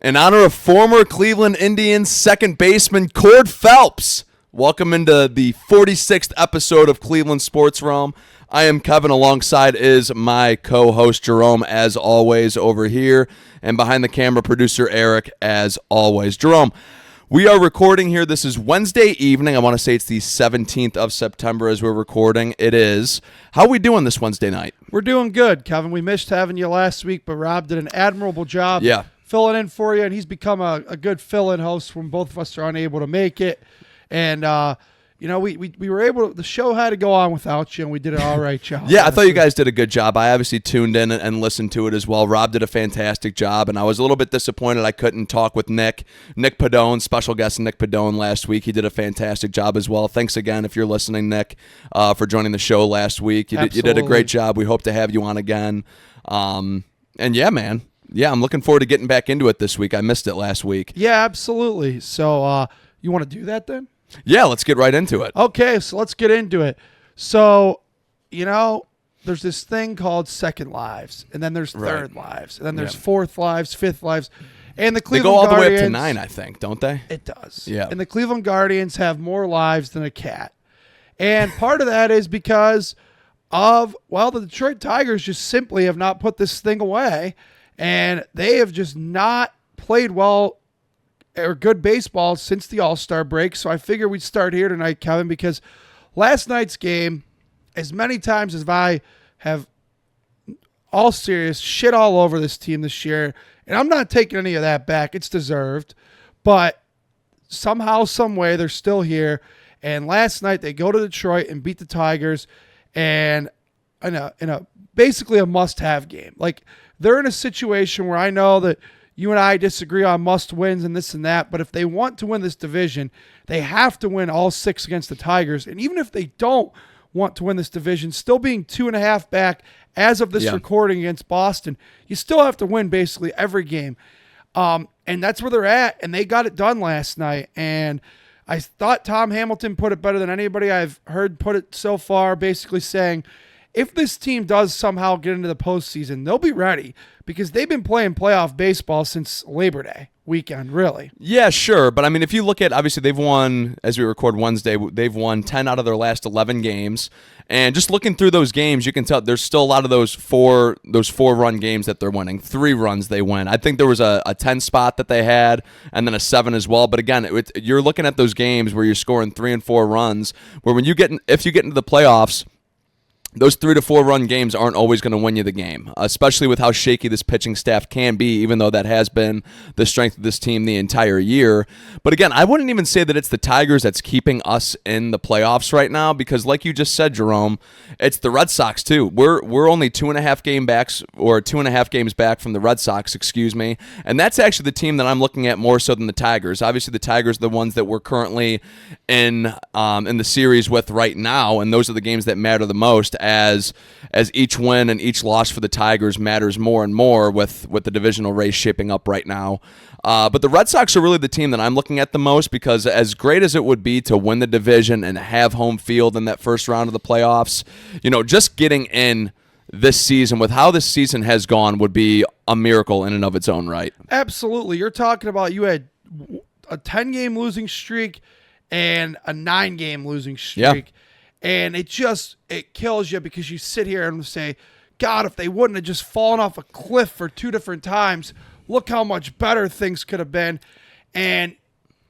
In honor of former Cleveland Indians second baseman Cord Phelps. Welcome into the 46th episode of Cleveland Sports Realm. I am Kevin, alongside is my co-host Jerome, as always, over here. And behind the camera, producer Eric, as always. Jerome, we are recording here. This is Wednesday evening. I want to say it's the 17th of September as we're recording. It is. How are we doing this Wednesday night? We're doing good, Kevin. We missed having you last week, but Rob did an admirable job filling in for you, and he's become a good fill-in host when both of us are unable to make it. And, we were able to, the show had to go on without you, and we did an all right job. Yeah, I thought you guys did a good job. I obviously tuned in and listened to it as well. Rob did a fantastic job, and I was a little bit disappointed I couldn't talk with Nick Padone, special guest Nick Padone last week. He did a fantastic job as well. Thanks again, if you're listening, Nick, for joining the show last week. You did a great job. We hope to have you on again. And yeah, man. Yeah, I'm looking forward to getting back into it this week. I missed it last week. Yeah, absolutely. So you want to do that then? Yeah, let's get right into it. Okay, so let's get into it. So, there's this thing called second lives, and then there's third lives, and then there's fourth lives, fifth lives. And the Cleveland Guardians, they go all Guardians, the way up to 9, I think, don't they? It does. Yeah. And the Cleveland Guardians have more lives than a cat. And part of that is because of, the Detroit Tigers just simply have not put this thing away, and they have just not played well or good baseball since the All-Star break. So I figured we'd start here tonight, Kevin, because last night's game, as many times as I have all serious shit all over this team this year, and I'm not taking any of that back. It's deserved. But somehow, some way, they're still here. And last night they go to Detroit and beat the Tigers, and in a basically a must-have game. Like, they're in a situation where I know that you and I disagree on must-wins and this and that, but if they want to win this division, they have to win all 6 against the Tigers. And even if they don't want to win this division, still being 2.5 back as of this recording against Boston, you still have to win basically every game. And that's where they're at, and they got it done last night. And I thought Tom Hamilton put it better than anybody I've heard put it so far, basically saying, if this team does somehow get into the postseason, they'll be ready because they've been playing playoff baseball since Labor Day weekend, really. Yeah, sure. But, I mean, if you look at, obviously, they've won, as we record Wednesday, they've won 10 out of their last 11 games. And just looking through those games, you can tell there's still a lot of those four-run games that they're winning. 3 runs they win. I think there was a 10 spot that they had and then a 7 as well. But, again, you're looking at those games where you're scoring 3 and 4 runs, where if you get into the playoffs, those 3 to 4 run games aren't always going to win you the game, especially with how shaky this pitching staff can be, even though that has been the strength of this team the entire year. But again, I wouldn't even say that it's the Tigers that's keeping us in the playoffs right now, because like you just said, Jerome, it's the Red Sox too. We're only 2.5 games back from the Red Sox, and that's actually the team that I'm looking at more so than the Tigers. Obviously, the Tigers are the ones that we're currently in the series with right now, and those are the games that matter the most, as each win and each loss for the Tigers matters more and more with the divisional race shaping up right now. But the Red Sox are really the team that I'm looking at the most, because as great as it would be to win the division and have home field in that first round of the playoffs, just getting in this season with how this season has gone would be a miracle in and of its own right. Absolutely. You're talking about you had a 10-game losing streak and a 9-game losing streak. Yeah. And it kills you because you sit here and say, God, if they wouldn't have just fallen off a cliff for 2 different times, look how much better things could have been. And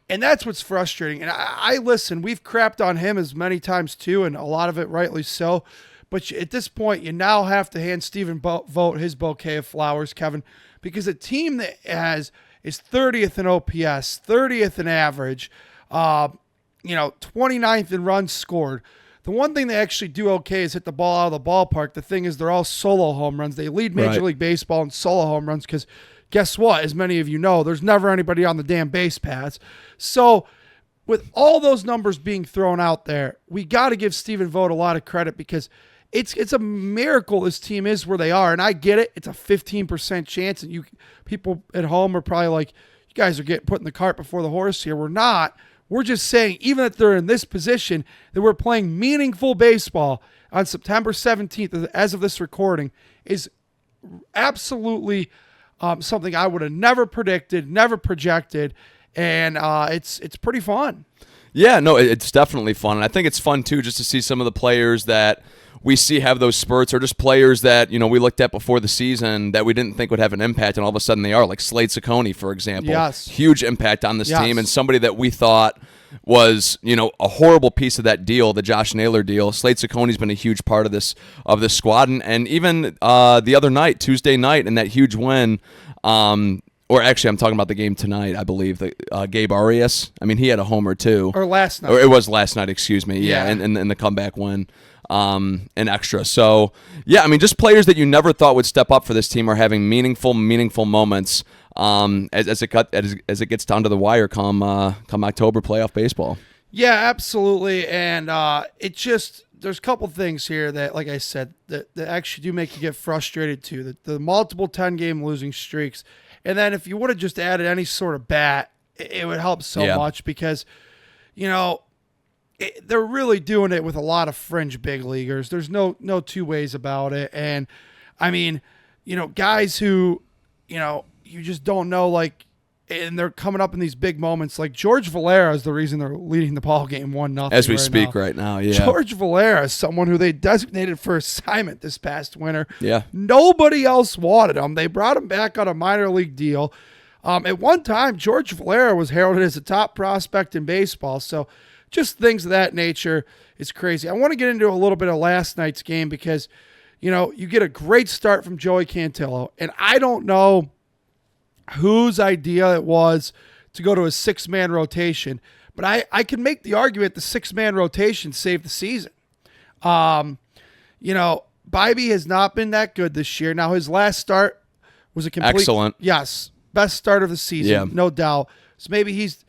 that's what's frustrating. And I listen, we've crapped on him as many times too, and a lot of it rightly so. But at this point, you now have to hand Stephen Vogt his bouquet of flowers, Kevin, because a team that is 30th in OPS, 30th in average, 29th in runs scored. The one thing they actually do okay is hit the ball out of the ballpark. The thing is, they're all solo home runs. They lead Major League Baseball in solo home runs because guess what? As many of you know, there's never anybody on the damn base paths. So with all those numbers being thrown out there, we got to give Stephen Vogt a lot of credit because it's a miracle this team is where they are. And I get it. It's a 15% chance. And you people at home are probably like, you guys are getting putting the cart before the horse here. We're not. We're just saying, even if they're in this position, that we're playing meaningful baseball on September 17th, as of this recording, is absolutely something I would have never predicted, never projected, and it's pretty fun. Yeah, no, it's definitely fun. And I think it's fun, too, just to see some of the players that we see have those spurts, or just players that, we looked at before the season that we didn't think would have an impact, and all of a sudden they are, like Slade Ciccone, for example. Yes. Huge impact on this team, and somebody that we thought was, a horrible piece of that deal, the Josh Naylor deal. Slade Ciccone's been a huge part of this squad, and even the other night, Tuesday night, in that huge win, or actually, I'm talking about the game tonight, I believe. Gabe Arias. I mean, he had a homer, too. Or last night. Or it was last night, excuse me. Yeah. And the comeback win in extra. So, yeah, I mean, just players that you never thought would step up for this team are having meaningful moments as it gets down to the wire come October playoff baseball. Yeah, absolutely. And there's a couple things here that, like I said, that actually do make you get frustrated, too. The multiple 10-game losing streaks. And then if you would have just added any sort of bat, it would help so much because, they're really doing it with a lot of fringe big leaguers. There's no two ways about it. And, I mean, guys who, you just don't know, like, and they're coming up in these big moments. Like George Valera is the reason they're leading the ball game 1-0 as we speak right now. Yeah, George Valera is someone who they designated for assignment this past winter. Yeah, nobody else wanted him. They brought him back on a minor league deal. At one time, George Valera was heralded as a top prospect in baseball. So, just things of that nature is crazy. I want to get into a little bit of last night's game because, you get a great start from Joey Cantillo, and I don't know whose idea it was to go to a 6-man rotation, but I can make the argument the 6-man rotation saved the season. Bybee has not been that good this year. Now, his last start was a complete... Excellent. Yes, best start of the season, no doubt. So maybe he's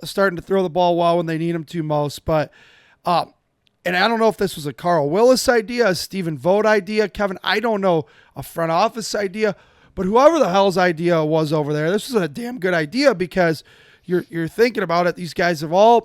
starting to throw the ball well when they need him to most, but... and I don't know if this was a Carl Willis idea, a Stephen Vogt idea, Kevin, I don't know, a front office idea, but whoever the hell's idea was over there, this was a damn good idea because you're thinking about it. These guys have a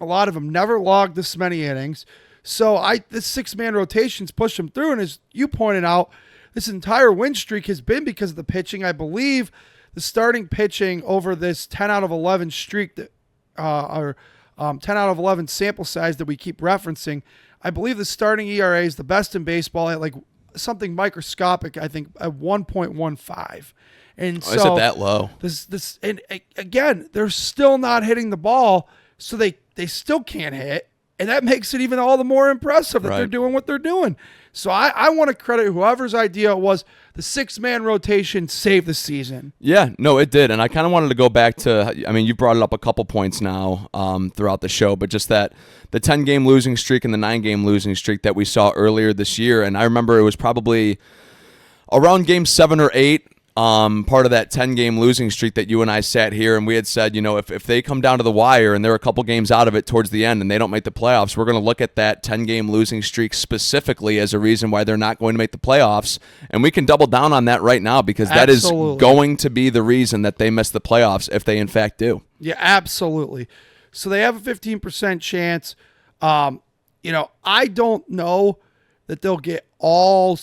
lot of them never logged this many innings. So this 6-man rotation's pushed them through. And as you pointed out, this entire win streak has been because of the pitching. I believe the starting pitching over this 10 out of 11 streak that, 10 out of 11 sample size that we keep referencing. I believe the starting ERA is the best in baseball at like something microscopic, I think, at 1.15. And so is it that low? This and again, they're still not hitting the ball, so they still can't hit, and that makes it even all the more impressive that they're doing what they're doing. So I want to credit whoever's idea it was. The 6-man rotation saved the season. Yeah, no, it did, and I kind of wanted to go back to. I mean, you brought it up a couple points now throughout the show, but just that the 10-game losing streak and the 9-game losing streak that we saw earlier this year, and I remember it was probably around game 7 or 8. Part of that 10-game losing streak that you and I sat here and we had said, if they come down to the wire and they're a couple games out of it towards the end and they don't make the playoffs, we're going to look at that 10-game losing streak specifically as a reason why they're not going to make the playoffs. And we can double down on that right now because that is going to be the reason that they miss the playoffs if they in fact do. Yeah, absolutely. So they have a 15% chance. I don't know that they'll get all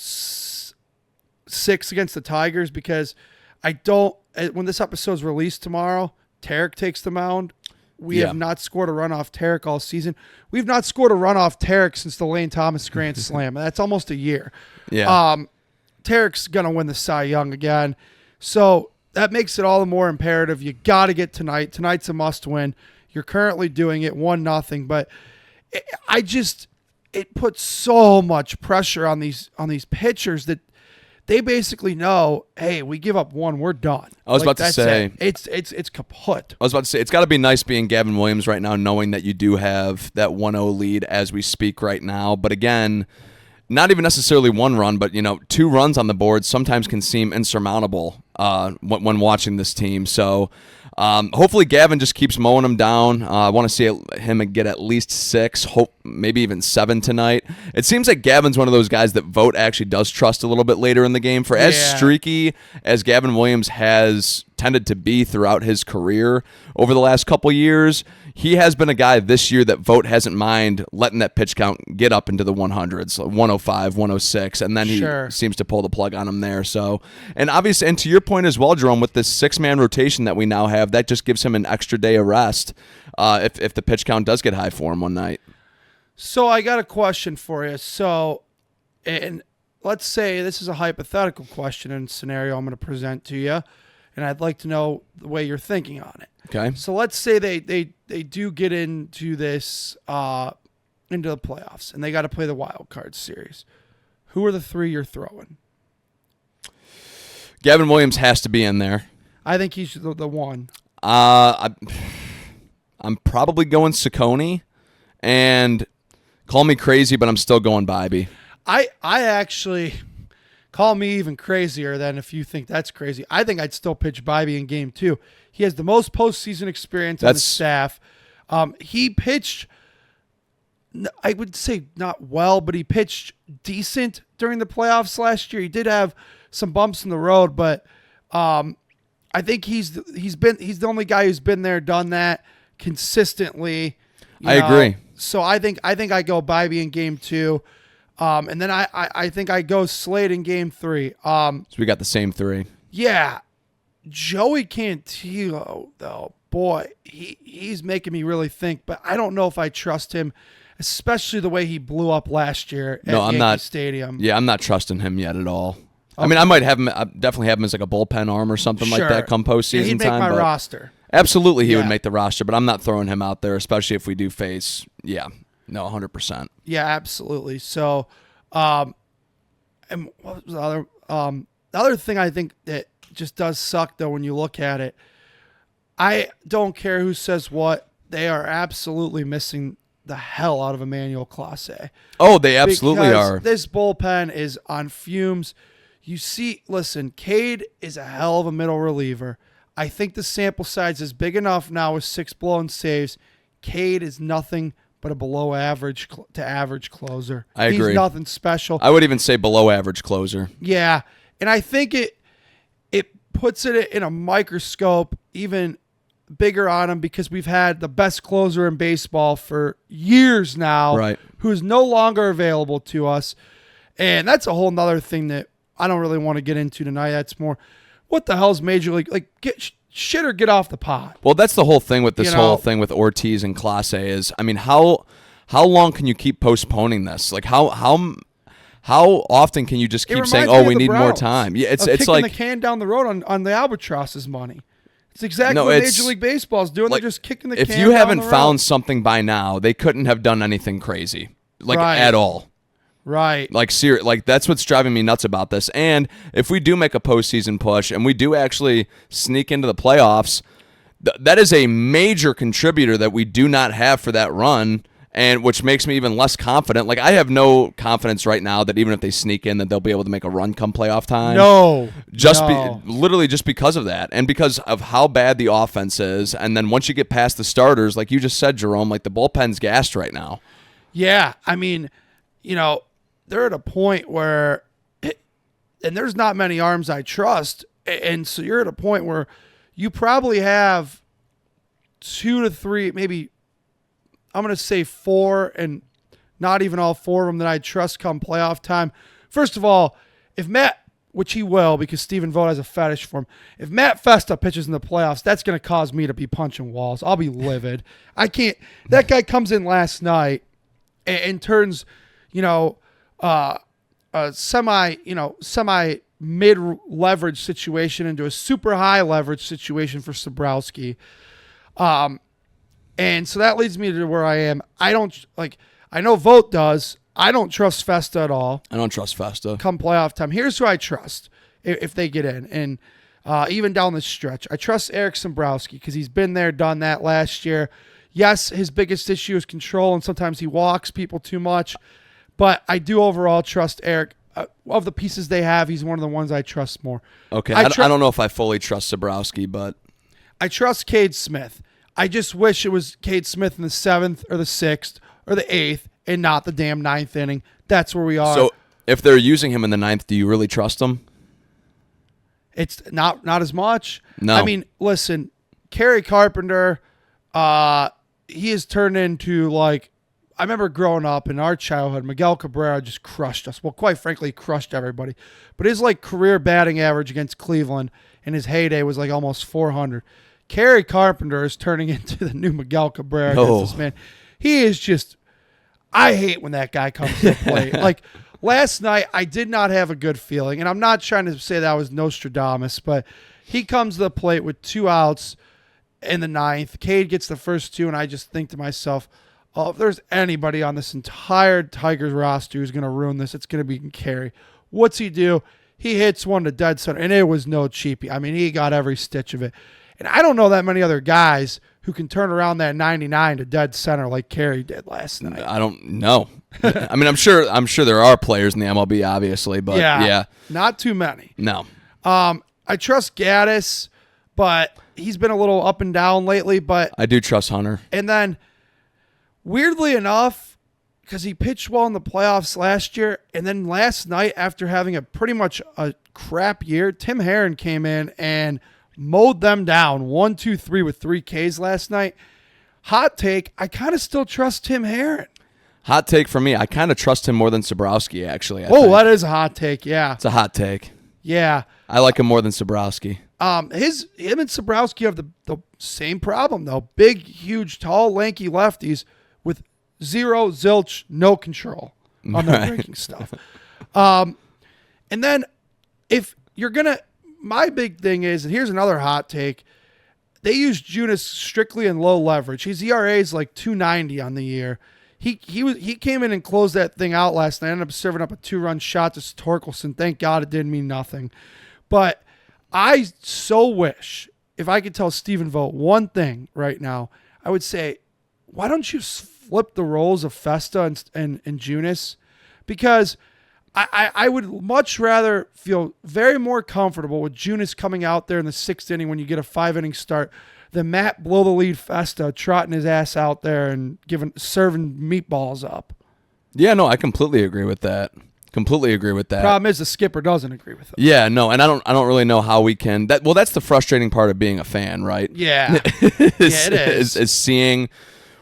6 against the Tigers because when this episode is released tomorrow, Tarek takes the mound. We have not scored a run off Tarek all season. We've not scored a run off Tarek since the Lane Thomas Grand Slam. That's almost a year. Yeah. Tarek's going to win the Cy Young again. So that makes it all the more imperative. You got to get tonight. Tonight's a must win. You're currently doing it 1-0, but it puts so much pressure on these pitchers that they basically know, hey, we give up 1, we're done. I was about to say it's kaput. I was about to say it's got to be nice being Gavin Williams right now, knowing that you do have that 1-0 lead as we speak right now. But again, not even necessarily 1 run, but 2 runs on the board sometimes can seem insurmountable when watching this team. So hopefully Gavin just keeps mowing them down. I want to see him get at least 6, maybe even 7 tonight. It seems like Gavin's one of those guys that Vogt actually does trust a little bit later in the game. For as streaky as Gavin Williams has tended to be throughout his career over the last couple years, he has been a guy this year that Vogt hasn't mind letting that pitch count get up into the 100s, 105, 106, and then he seems to pull the plug on him there. So, and obviously, and to your point as well, Jerome, with this 6-man rotation that we now have, that just gives him an extra day of rest if the pitch count does get high for him one night. So I got a question for you. So, and let's say this is a hypothetical question and scenario I'm going to present to you, and I'd like to know the way you're thinking on it. Okay. So let's say they do get into this into the playoffs, and they got to play the wild card series. Who are the 3 you're throwing? Gavin Williams has to be in there. I think he's the one. I'm probably going Ciccone, and call me crazy, but I'm still going Bibee. I actually call me even crazier than if you think that's crazy. I think I'd still pitch Bibee in game 2. He has the most postseason experience on the staff. He pitched, I would say not well, but he pitched decent during the playoffs last year. He did have some bumps in the road, but I think he's the only guy who's been there, done that consistently. I agree. So I think I go Bibee in game 2. And then I think I go Slade in game 3. So we got the same 3. Yeah. Joey Cantillo, though, boy, he's making me really think, but I don't know if I trust him, especially the way he blew up last year at Yankee Stadium. Yeah, I'm not trusting him yet at all. Okay. I mean, I might have him. I definitely have him as like a bullpen arm or something like that come postseason he'd make time. My roster. Absolutely, he would make the roster, but I'm not throwing him out there, especially if we do face. Yeah, no, 100%. Yeah, absolutely. So, and what was the other? The other thing I think that just does suck though when you look at it, I don't care who says what, they are absolutely missing the hell out of Emmanuel Clase. Oh, they absolutely are. This bullpen is on fumes. You see, listen, Cade is a hell of a middle reliever. I think the sample size is big enough now with 6 blown saves. Cade is nothing but a below average to average closer. I agree. He's nothing special. I would even say below average closer. Yeah, and I think it puts it in a microscope even bigger on him because we've had the best closer in baseball for years now, right, who is no longer available to us. And that's a whole nother thing that I don't really want to get into tonight. That's more, what the hell's Major League? Like, get shit or get off the pot. Well, that's the whole thing with this whole thing with Ortiz and Clase is, I mean, how long can you keep postponing this? Like, how often can you just keep saying, "Oh, we need more time"? Yeah, it's kicking like the can down the road on the Albatross's money. It's exactly what Major League Baseball is doing. Like, they're just kicking the can. If you haven't down the found road. something by now, they couldn't have done anything crazy, at all. Right. Like that's what's driving me nuts about this. And if we do make a postseason push and we do actually sneak into the playoffs, that is a major contributor that we do not have for that run. And which makes me even less confident. Like, I have no confidence right now that even if they sneak in, that they'll be able to make a run come playoff time. No. Literally just because of that. And because of how bad the offense is. And then once you get past the starters, like you just said, Jerome, like the bullpen's gassed right now. Yeah. I mean, they're at a point where, and there's not many arms I trust. And so you're at a point where you probably have 2 to 3, maybe, I'm going to say 4, and not even all 4 of them that I trust come playoff time. First of all, if Matt, which he will because Stephen Vogt has a fetish for him, if Matt Festa pitches in the playoffs, that's going to cause me to be punching walls. I'll be livid. I can't. That guy comes in last night and turns, a semi mid-leverage situation into a super high leverage situation for Sobrowski. And so that leads me to where I am. I know Vogt does. I don't trust Festa at all. I don't trust Festa. Come playoff time. Here's who I trust if they get in. And even down the stretch, I trust Eric Sobrowski because he's been there, done that last year. Yes, his biggest issue is control, and sometimes he walks people too much. But I do overall trust Eric. Of the pieces they have, he's one of the ones I trust more. Okay, I don't know if I fully trust Sobrowski, but I trust Cade Smith. I just wish it was Cade Smith in the 7th or the 6th or the 8th and not the damn 9th inning. That's where we are. So if they're using him in the 9th, do you really trust him? It's not as much. No. I mean, listen, Kerry Carpenter, he has turned into like, I remember growing up in our childhood, Miguel Cabrera just crushed us. Well, quite frankly, he crushed everybody. But his career batting average against Cleveland in his heyday was like almost 400. Kerry Carpenter is turning into the new Miguel Cabrera against this man. He is just, I hate when that guy comes to the plate. Like last night, I did not have a good feeling, and I'm not trying to say that I was Nostradamus, but he comes to the plate with 2 outs in the 9th. Cade gets the first 2, and I just think to myself, oh, if there's anybody on this entire Tigers roster who's going to ruin this, it's going to be Kerry. What's he do? He hits one to dead center, and it was no cheapie. I mean, he got every stitch of it. And I don't know that many other guys who can turn around that 99 to dead center like Kerry did last night. I don't know. I mean, I'm sure there are players in the MLB, obviously, but yeah. Not too many. No. I trust Gaddis, but he's been a little up and down lately. But I do trust Hunter. And then, weirdly enough, because he pitched well in the playoffs last year, and then last night, after having a pretty much a crap year, Tim Herron came in and mowed them down 1, 2, 3 with 3 Ks last night. Hot take, I kind of still trust Tim Herron. Hot take for me, I kind of trust him more than Sobrowski, actually. I think. That is a hot take, yeah. It's a hot take. Yeah. I like him more than Sobrowski. Him and Sobrowski have the same problem, though. Big, huge, tall, lanky lefties with zero, zilch, no control on their breaking stuff. And then if you're going to, my big thing is, and here's another hot take, they use Junis strictly in low leverage. His ERA is like 290 on the year. He came in and closed that thing out last night. Ended up serving up a 2-run shot to Torkelson. Thank God it didn't mean nothing. But I so wish, if I could tell Stephen Vogt one thing right now, I would say, why don't you flip the roles of Festa and Junis? Because I would much rather feel very more comfortable with Junis coming out there in the 6th inning when you get a 5-inning start than Matt blow the lead Festa trotting his ass out there and serving meatballs up. Yeah, no, I completely agree with that. Problem is the skipper doesn't agree with it. Yeah, no, and I don't really know how we can. That's the frustrating part of being a fan, right? Yeah, it is. Is seeing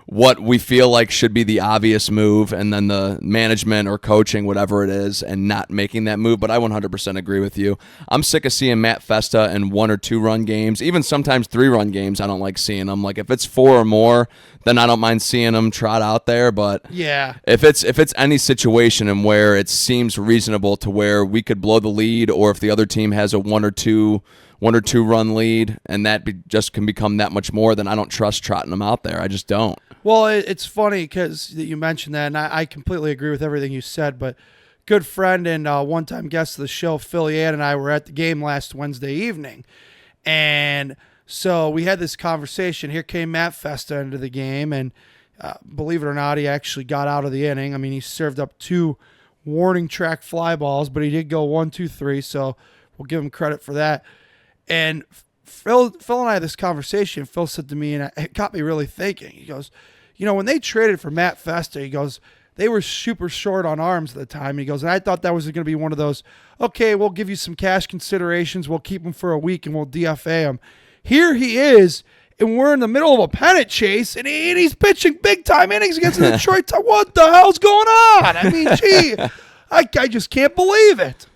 what we feel like should be the obvious move, and then the management or coaching, whatever it is, and not making that move. But I 100% agree with you. I'm sick of seeing Matt Festa in 1 or 2 run games, even sometimes 3-run games. I don't like seeing them. Like if it's 4 or more, then I don't mind seeing them trot out there. But yeah, if it's any situation in where it seems reasonable to where we could blow the lead, or if the other team has a 1 or 2 run lead, and that just can become that much more, then I don't trust trotting them out there. I just don't. Well, it's funny because you mentioned that, and I completely agree with everything you said, but good friend and one-time guest of the show, Phil Yad, and I were at the game last Wednesday evening, and so we had this conversation. Here came Matt Festa into the game, and believe it or not, he actually got out of the inning. I mean, he served up 2 warning track fly balls, but he did go 1, 2, 3, so we'll give him credit for that. And Phil and I had this conversation. Phil said to me, and it got me really thinking. He goes, when they traded for Matt Festa, he goes, they were super short on arms at the time. He goes, and I thought that was going to be one of those, okay, we'll give you some cash considerations. We'll keep him for a week and we'll DFA him. Here he is, and we're in the middle of a pennant chase, and he's pitching big-time innings against the Detroit Tigers. What the hell's going on? I mean, gee, I just can't believe it.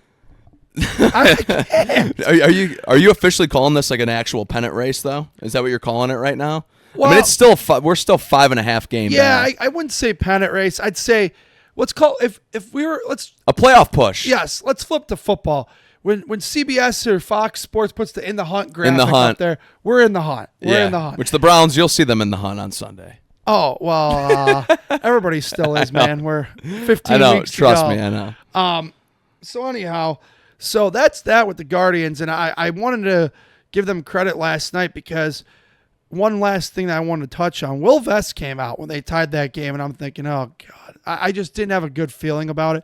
I can't. Are you officially calling this like an actual pennant race though? Is that what you're calling it right now? Well, I mean, it's still we're still 5.5 games. Yeah, I wouldn't say pennant race. I'd say let's call if we were a playoff push. Yes, let's flip to football. When CBS or Fox Sports puts the in the hunt graphic up there, we're in the hunt. We're in the hunt. Which the Browns, you'll see them in the hunt on Sunday. Oh well, everybody still is, man. We're 15 weeks to go. Trust me, I know. So anyhow. So that's that with the Guardians, and I wanted to give them credit last night because one last thing that I wanted to touch on, Will Vest came out when they tied that game, and I'm thinking, oh, God, I just didn't have a good feeling about it.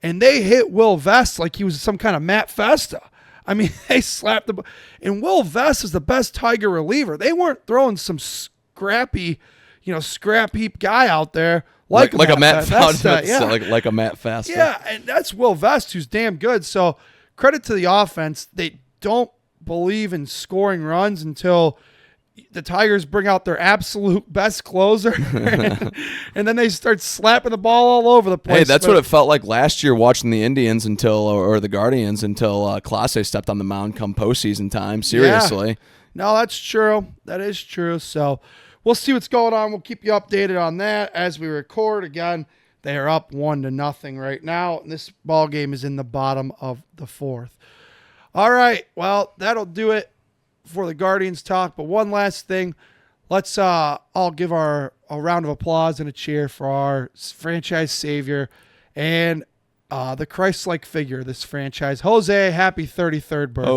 And they hit Will Vest like he was some kind of Matt Festa. I mean, they slapped the – and Will Vest is the best Tiger reliever. They weren't throwing some scrappy, scrap heap guy out there like a Matt Festa. Yeah. Like a Matt Festa. Yeah, and that's Will Vest, who's damn good. So credit to the offense. They don't believe in scoring runs until the Tigers bring out their absolute best closer, and then they start slapping the ball all over the place. Hey, that's what it felt like last year watching the Indians or the Guardians until Clase stepped on the mound come postseason time. Seriously. Yeah. No, that's true. That is true. So we'll see what's going on. We'll keep you updated on that as we record. Again, they are up 1-0 right now, and this ball game is in the bottom of the fourth. All right, well, that'll do it for the Guardians talk. But one last thing, let's all give a round of applause and a cheer for our franchise savior and the Christ-like figure of this franchise. Jose, happy 33rd birthday.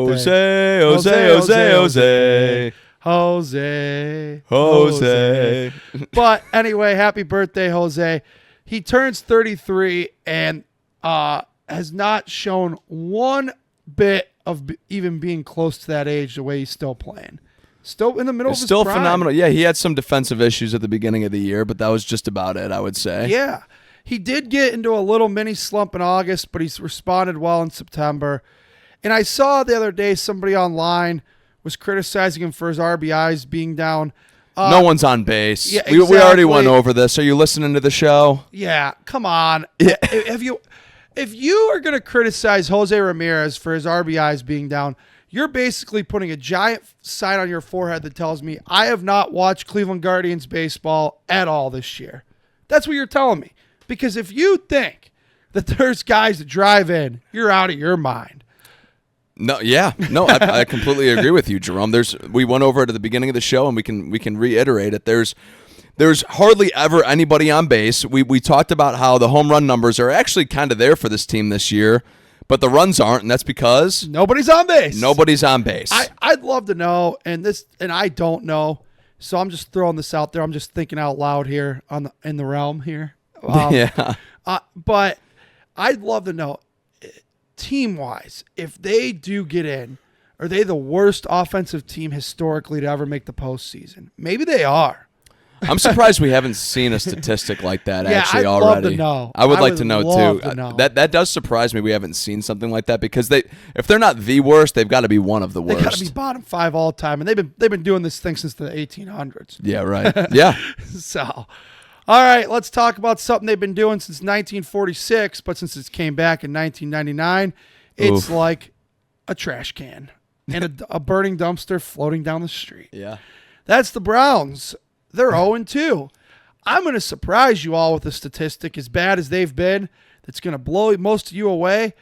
Jose. But anyway, happy birthday, Jose. He turns 33 and has not shown one bit of even being close to that age the way he's still playing. Still in the middle of his still prime. Phenomenal. Yeah, he had some defensive issues at the beginning of the year, but that was just about it, I would say. Yeah. He did get into a little mini slump in August, but he's responded well in September. And I saw the other day somebody online was criticizing him for his RBIs being down. No one's on base. Yeah, we already exactly. went over this. Are you listening to the show? Yeah, come on. Yeah. If you are going to criticize Jose Ramirez for his RBIs being down, you're basically putting a giant sign on your forehead that tells me I have not watched Cleveland Guardians baseball at all this year. That's what you're telling me. Because if you think that there's guys that drive in, you're out of your mind. No, I completely agree with you, Jerome. We went over it at the beginning of the show, and we can reiterate it. There's hardly ever anybody on base. We talked about how the home run numbers are actually kind of there for this team this year, but the runs aren't, and that's because nobody's on base. Nobody's on base. I'd love to know, and I don't know, so I'm just throwing this out there. I'm just thinking out loud here in the realm here. Yeah. But I'd love to know, team-wise, if they do get in, are they the worst offensive team historically to ever make the postseason? Maybe they are. I'm surprised we haven't seen a statistic like that actually I'd already. love to know. I would like to know love too. to know. That does surprise me. We haven't seen something like that because if they're not the worst, they've got to be one of the worst. They got to be bottom 5 all time, and they've been doing this thing since the 1800s. Yeah, right. Yeah. So, all right, let's talk about something they've been doing since 1946, but since it came back in 1999, it's like a trash can and a burning dumpster floating down the street. Yeah. That's the Browns. They're 0-2. I'm going to surprise you all with a statistic as bad as they've been that's going to blow most of you away.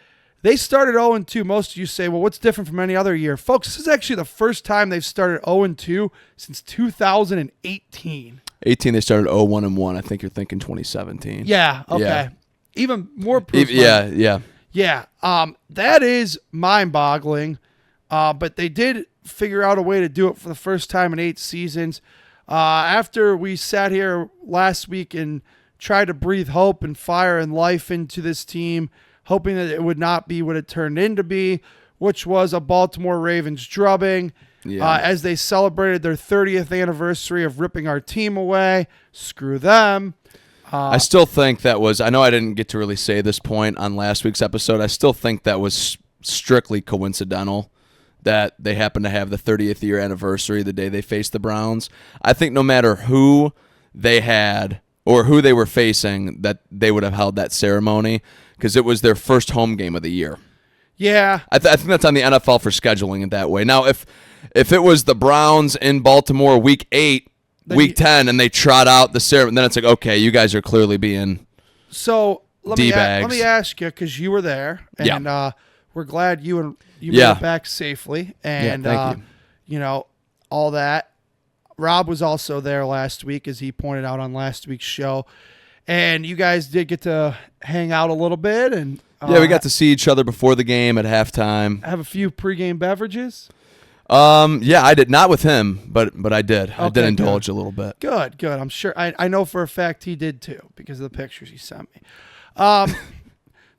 They started 0-2. Most of you say, well, what's different from any other year? Folks, this is actually the first time they've started 0-2 since 2018. 18, they started 0-1-1. I think you're thinking 2017. Yeah, okay. Yeah. Even more proof. Yeah. That is mind-boggling, but they did figure out a way to do it for the first time in 8 seasons. After we sat here last week and tried to breathe hope and fire and life into this team, hoping that it would not be what it turned into be, which was a Baltimore Ravens drubbing. Yeah. As they celebrated their 30th anniversary of ripping our team away. Screw them. I still think that was, I know I didn't get to really say this point on last week's episode. I still think that was strictly coincidental that they happened to have the 30th year anniversary the day they faced the Browns. I think no matter who they had or who they were facing, that they would have held that ceremony because it was their first home game of the year. Yeah. I think that's on the NFL for scheduling it that way. Now, if it was the Browns in Baltimore week 8, week 10, and they trot out the ceremony, then it's like, okay, you guys are clearly being So let D-bags. me ask you, because you were there, and we're glad you made it back safely, and thank you know, all that. Rob was also there last week, as he pointed out on last week's show, and you guys did get to hang out a little bit, and we got to see each other before the game at halftime. Have a few pregame beverages. I did not with him, but I did. I did Okay, indulge a little bit. Good. I'm sure. I know for a fact he did too because of the pictures he sent me.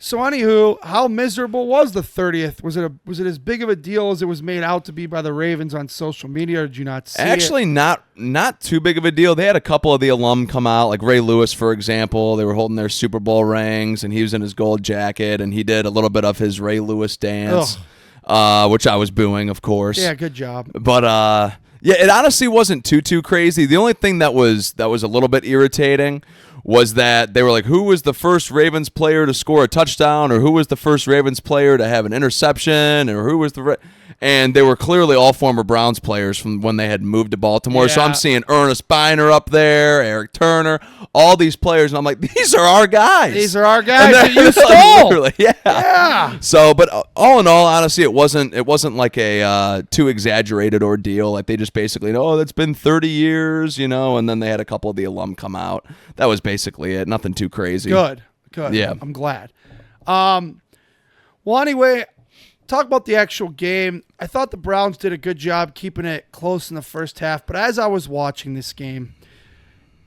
So anywho, how miserable was the 30th? Was it as big of a deal as it was made out to be by the Ravens on social media, or did you not see Actually, it? not too big of a deal. They had a couple of the alum come out, like Ray Lewis, for example. They were holding their Super Bowl rings, and he was in his gold jacket, and he did a little bit of his Ray Lewis dance, which I was booing, of course. Yeah, good job. But Yeah, it honestly wasn't too crazy. The only thing that was a little bit irritating was that they were like, who was the first Ravens player to score a touchdown, or who was the first Ravens player to have an interception, or who was and they were clearly all former Browns players from when they had moved to Baltimore. So Yeah. I'm seeing Ernest Biner up there, Eric Turner, all these players, and I'm like, these are our guys. These are our guys And that you like, stole. literally, yeah. Yeah. So, but all in all, honestly, it wasn't like a too exaggerated ordeal. Like they just basically, oh, that's been 30 years, and then they had a couple of the alum come out. That was basically it. Nothing too crazy. Good. Yeah. I'm glad. Well, anyway, talk about the actual game. I thought the Browns did a good job keeping it close in the first half, but as I was watching this game,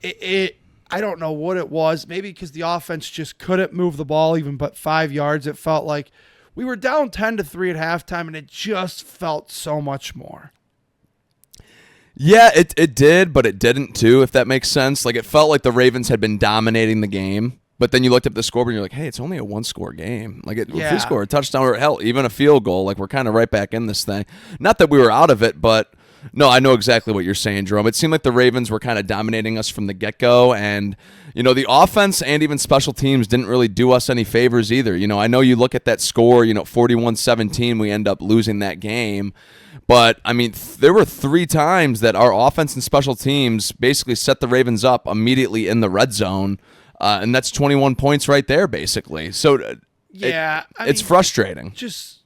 I don't know what it was. Maybe because the offense just couldn't move the ball even but 5 yards. It felt like we were down 10-3 at halftime, and it just felt so much more. Yeah, it did, but it didn't too, if that makes sense. Like it felt like the Ravens had been dominating the game, but then you looked up the scoreboard and you're like, hey, it's only a one-score game. Like if we score a touchdown or hell, even a field goal, like we're kind of right back in this thing. Not that we were out of it, but no, I know exactly what you're saying, Jerome. It seemed like the Ravens were kind of dominating us from the get-go, and the offense and even special teams didn't really do us any favors either. I know you look at that score, 41-17, we end up losing that game. But, I mean, there were 3 times that our offense and special teams basically set the Ravens up immediately in the red zone, and that's 21 points right there, basically. So, it's frustrating. Just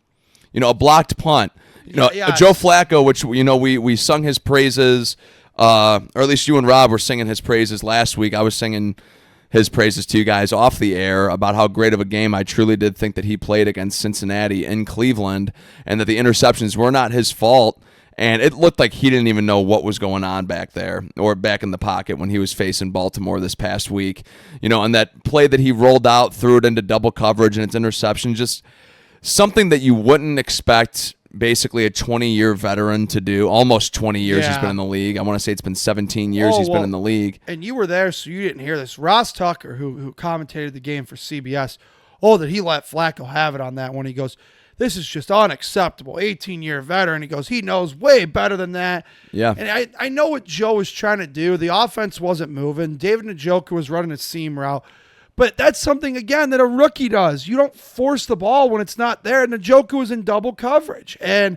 a blocked punt. Joe Flacco, which, we sung his praises, or at least you and Rob were singing his praises last week. I was singing his praises to you guys off the air about how great of a game I truly did think that he played against Cincinnati in Cleveland, and that the interceptions were not his fault. And it looked like he didn't even know what was going on back there or back in the pocket when he was facing Baltimore this past week. And that play that he rolled out, threw it into double coverage, and its interception, just something that you wouldn't expect basically a 20-year veteran to do. Almost 20 years he's been in the league. I want to say it's been 17 years he's been in the league. And you were there, so you didn't hear this. Ross Tucker, who commentated the game for CBS, that he let Flacco have it on that one. He goes, this is just unacceptable. 18-year veteran. He goes, he knows way better than that. Yeah. And I know what Joe was trying to do. The offense wasn't moving. David Njoku was running a seam route. But that's something, again, that a rookie does. You don't force the ball when it's not there. And Njoku was in double coverage. And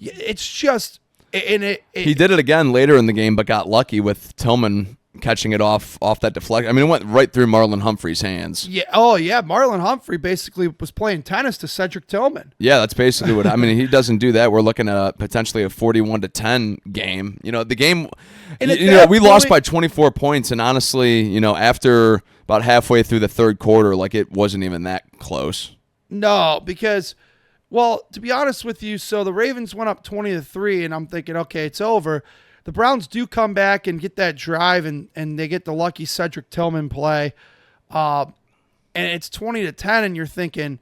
it's just – he did it again later in the game, but got lucky with Tillman catching it off that deflection. I mean, it went right through Marlon Humphrey's hands. Yeah. Oh, yeah. Marlon Humphrey basically was playing tennis to Cedric Tillman. Yeah, that's basically what – I mean, he doesn't do that. We're looking at potentially a 41-10 game. The game – we lost by 24 points, and honestly, after – about halfway through the third quarter, like it wasn't even that close. No, because, well, to be honest with you, so the Ravens went up 20-3, and I'm thinking, okay, it's over. The Browns do come back and get that drive, and they get the lucky Cedric Tillman play, and it's 20-10, and you're thinking,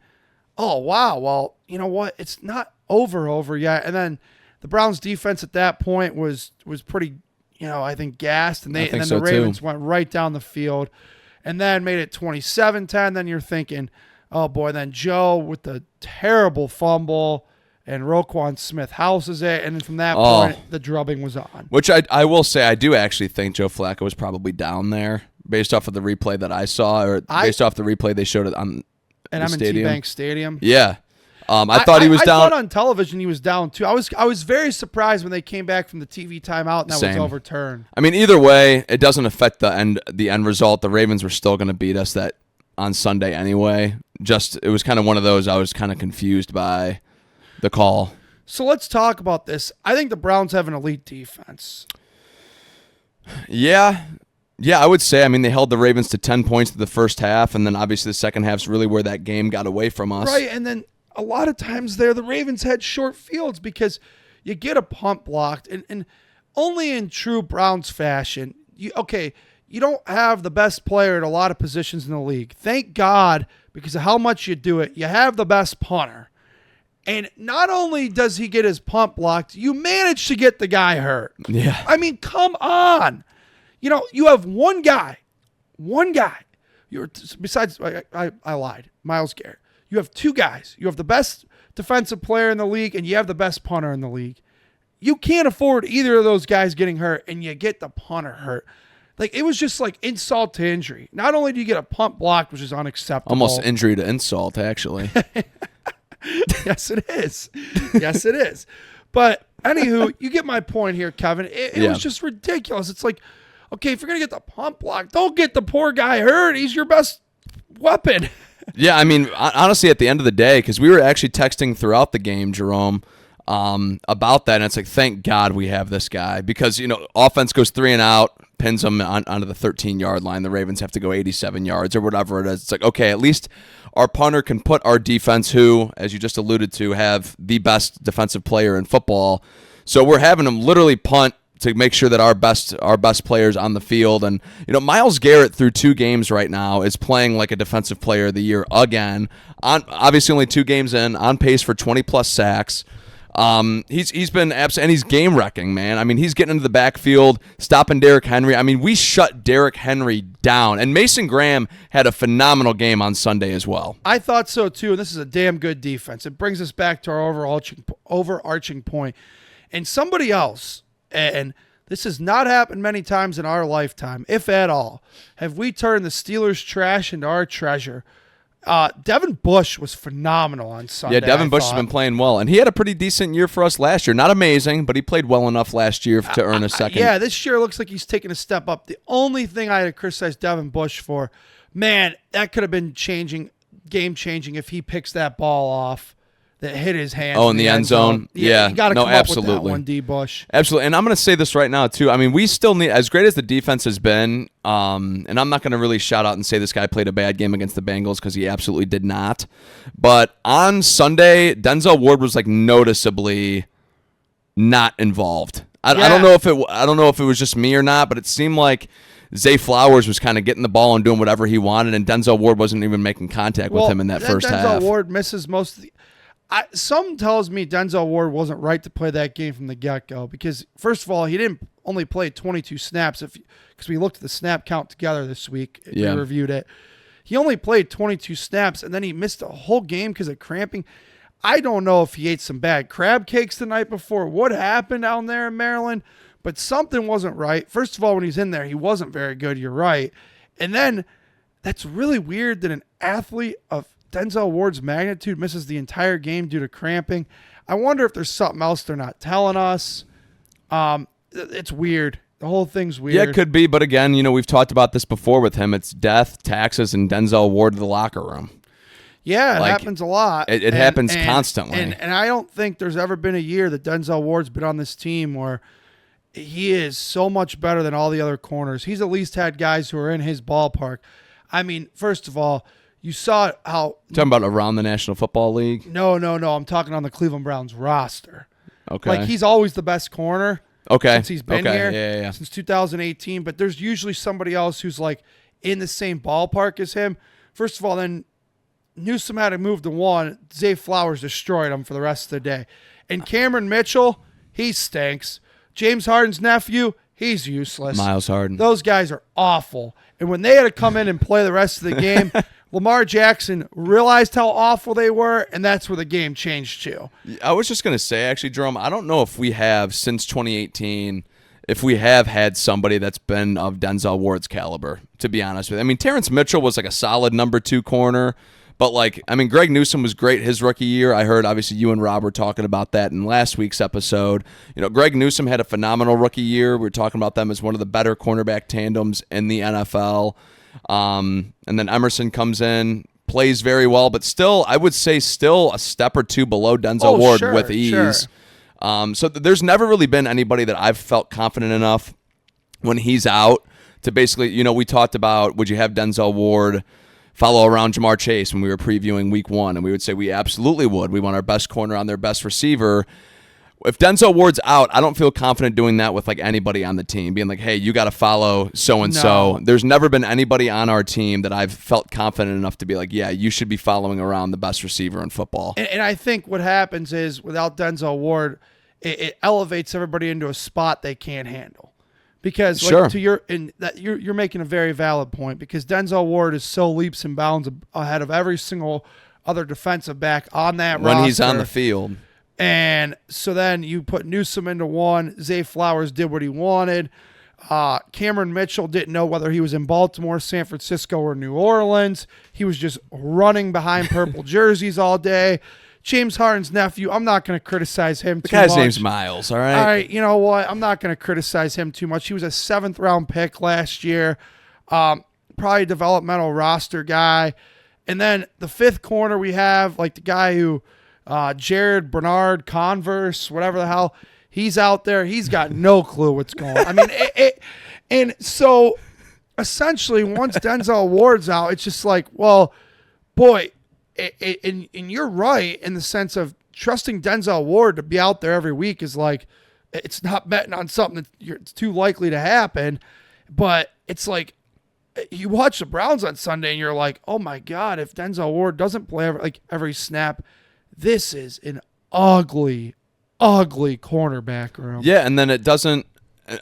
oh, wow, well, you know what? It's not over yet. And then the Browns defense at that point was pretty, I think gassed, and then the Ravens went right down the field. And then made it 27-10. Then you're thinking, oh, boy. Then Joe with the terrible fumble, and Roquan Smith houses it. And then from that point, the drubbing was on. Which I will say, I do actually think Joe Flacco was probably down there based off of the replay that I saw, or based off the replay they showed it on the stadium. M&T Bank Stadium. Yeah. I thought he was down. I thought on television he was down too. I was very surprised when they came back from the TV timeout and that was overturned. I mean, either way, it doesn't affect the end result. The Ravens were still going to beat us that on Sunday anyway. It was kind of one of those. I was kind of confused by the call. So let's talk about this. I think the Browns have an elite defense. Yeah, I would say. I mean, they held the Ravens to 10 points in the first half, and then obviously the second half's really where that game got away from us. Right, and then a lot of times there, the Ravens had short fields because you get a punt blocked, and only in true Browns fashion, you don't have the best player at a lot of positions in the league. Thank God, because of how much you do it, you have the best punter. And not only does he get his punt blocked, you manage to get the guy hurt. Yeah. I mean, come on. You have one guy. Besides, I lied, Myles Garrett. You have 2 guys. You have the best defensive player in the league, and you have the best punter in the league. you can't afford either of those guys getting hurt, and you get the punter hurt. Like, it was just like insult to injury. Not only do you get a punt blocked, which is unacceptable. Almost injury to insult, actually. Yes, it is. Yes, it is. But anywho, you get my point here, Kevin. It was just ridiculous. It's like, okay, if you're going to get the punt block, don't get the poor guy hurt. He's your best weapon. Yeah, I mean, honestly, at the end of the day, because we were actually texting throughout the game, Jerome, about that, and it's like, thank God we have this guy, because, offense goes 3 and out, pins them onto the 13-yard line. The Ravens have to go 87 yards or whatever it is. It's like, okay, at least our punter can put our defense, who, as you just alluded to, have the best defensive player in football. So we're having them literally punt to make sure that our best players on the field. And Myles Garrett, through 2 games right now, is playing like a defensive player of the year again. Obviously only 2 games in, on pace for 20+ sacks. He's been absent, and he's game wrecking, man. I mean, he's getting into the backfield, stopping Derrick Henry. I mean, we shut Derrick Henry down, and Mason Graham had a phenomenal game on Sunday as well. I thought so too, and this is a damn good defense. It brings us back to our overarching point. And somebody else, and this has not happened many times in our lifetime, if at all, have we turned the Steelers' trash into our treasure. Devin Bush was phenomenal on Sunday. Yeah, Devin Bush has been playing well, and he had a pretty decent year for us last year. Not amazing, but he played well enough last year to earn a second. Yeah, this year looks like he's taking a step up. The only thing I had to criticize Devin Bush for, man, that could have been game-changing if he picks that ball off that hit his hand. Oh, in the end zone? Yeah. You got to come absolutely. up with that one, D. Bush. Absolutely. And I'm going to say this right now, too. I mean, we still need, as great as the defense has been, and I'm not going to really shout out and say this guy played a bad game against the Bengals, because he absolutely did not. But on Sunday, Denzel Ward was like noticeably not involved. I don't know if it was just me or not, but it seemed like Zay Flowers was kind of getting the ball and doing whatever he wanted, and Denzel Ward wasn't even making contact with him in that first half. Denzel Ward misses most of the... Some tells me Denzel Ward wasn't right to play that game from the get-go, because, first of all, he didn't only play 22 snaps, because we looked at the snap count together this week. Yeah. We reviewed it. He only played 22 snaps, and then he missed a whole game because of cramping. I don't know if he ate some bad crab cakes the night before, what happened down there in Maryland, but something wasn't right. First of all, when he's in there, he wasn't very good, you're right. And then that's really weird that an athlete of Denzel Ward's magnitude misses the entire game due to cramping. I wonder if there's something else they're not telling us. It's weird. The whole thing's weird. Yeah, it could be. But again, we've talked about this before with him. It's death, taxes, and Denzel Ward to the locker room. Yeah, it happens a lot. It happens constantly. And I don't think there's ever been a year that Denzel Ward's been on this team where he is so much better than all the other corners. He's at least had guys who are in his ballpark. I mean, first of all, you saw how... Talking about around the National Football League? No. I'm talking on the Cleveland Browns roster. Okay. Like, he's always the best corner. Okay. Since he's been here. Yeah. Since 2018. But there's usually somebody else who's, like, in the same ballpark as him. First of all, then Newsom had to move to 1. Zay Flowers destroyed him for the rest of the day. And Cameron Mitchell, he stinks. James Harden's nephew, he's useless. Miles Harden. Those guys are awful. And when they had to come in and play the rest of the game... Lamar Jackson realized how awful they were, and that's where the game changed too. I was just going to say, actually, Jerome, I don't know if we have, since 2018, if we have had somebody that's been of Denzel Ward's caliber, to be honest with you. I mean, Terrence Mitchell was like a solid number 2 corner, but Greg Newsom was great his rookie year. I heard, obviously, you and Rob were talking about that in last week's episode. Greg Newsom had a phenomenal rookie year. We were talking about them as one of the better cornerback tandems in the NFL. And then Emerson comes in, plays very well, but still, I would say still a step or 2 below Denzel Ward with ease. Sure. So there's never really been anybody that I've felt confident enough when he's out to basically, we talked about, would you have Denzel Ward follow around Jamar Chase when we were previewing week 1? And we would say we absolutely would. We want our best corner on their best receiver. If Denzel Ward's out, I don't feel confident doing that with anybody on the team, being like, hey, you got to follow so-and-so. No. There's never been anybody on our team that I've felt confident enough to be like, yeah, you should be following around the best receiver in football. And I think what happens is without Denzel Ward, it elevates everybody into a spot they can't handle. Because sure. You're making a very valid point, because Denzel Ward is so leaps and bounds ahead of every single other defensive back on that roster. When he's on the field. And so then you put Newsome into one. Zay Flowers did what he wanted. Cameron Mitchell didn't know whether he was in Baltimore, San Francisco, or New Orleans. He was just running behind purple jerseys all day. James Harden's nephew, I'm not going to criticize him too much. The guy's name's Miles, all right? All right, you know what? I'm not going to criticize him too much. He was a 7th-round pick last year. Probably a developmental roster guy. And then the 5th corner we have, like the guy who, Jared Bernard, Converse, whatever the hell, he's out there. He's got no clue what's going on. I mean, and so essentially once Denzel Ward's out, it's just like, well, boy, and you're right in the sense of trusting Denzel Ward to be out there every week is like, it's not betting on something it's too likely to happen. But it's like, you watch the Browns on Sunday and you're like, oh my God, if Denzel Ward doesn't play every snap, this is an ugly cornerback room. Yeah, and then it doesn't.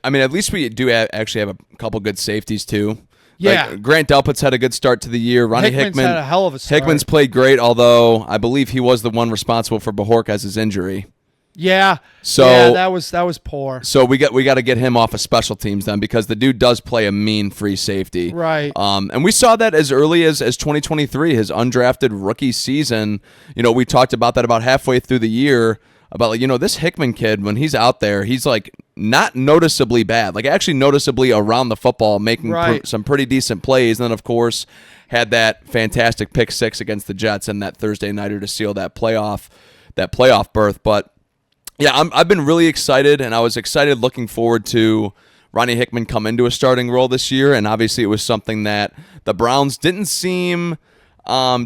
I mean, at least we do actually have a couple good safeties too. Yeah, like Grant Delpit's had a good start to the year. Ronnie Hickman had a hell of a start. Hickman's played great, although I believe he was the one responsible for Bajorquez's injury. Yeah, so yeah, that was poor. So we got to get him off of special teams then, because the dude does play a mean free safety. Right. And we saw that as early as 2023, his undrafted rookie season. You know, we talked about that about halfway through the year. About, like, you know, this Hickman kid, when he's out there, he's like not noticeably bad, like actually noticeably around the football, making some pretty decent plays. And then, of course, had that fantastic pick 6 against the Jets and that Thursday nighter to seal that playoff berth. But yeah, I've been really excited, and I was excited looking forward to Ronnie Hickman come into a starting role this year. And obviously, it was something that the Browns didn't seem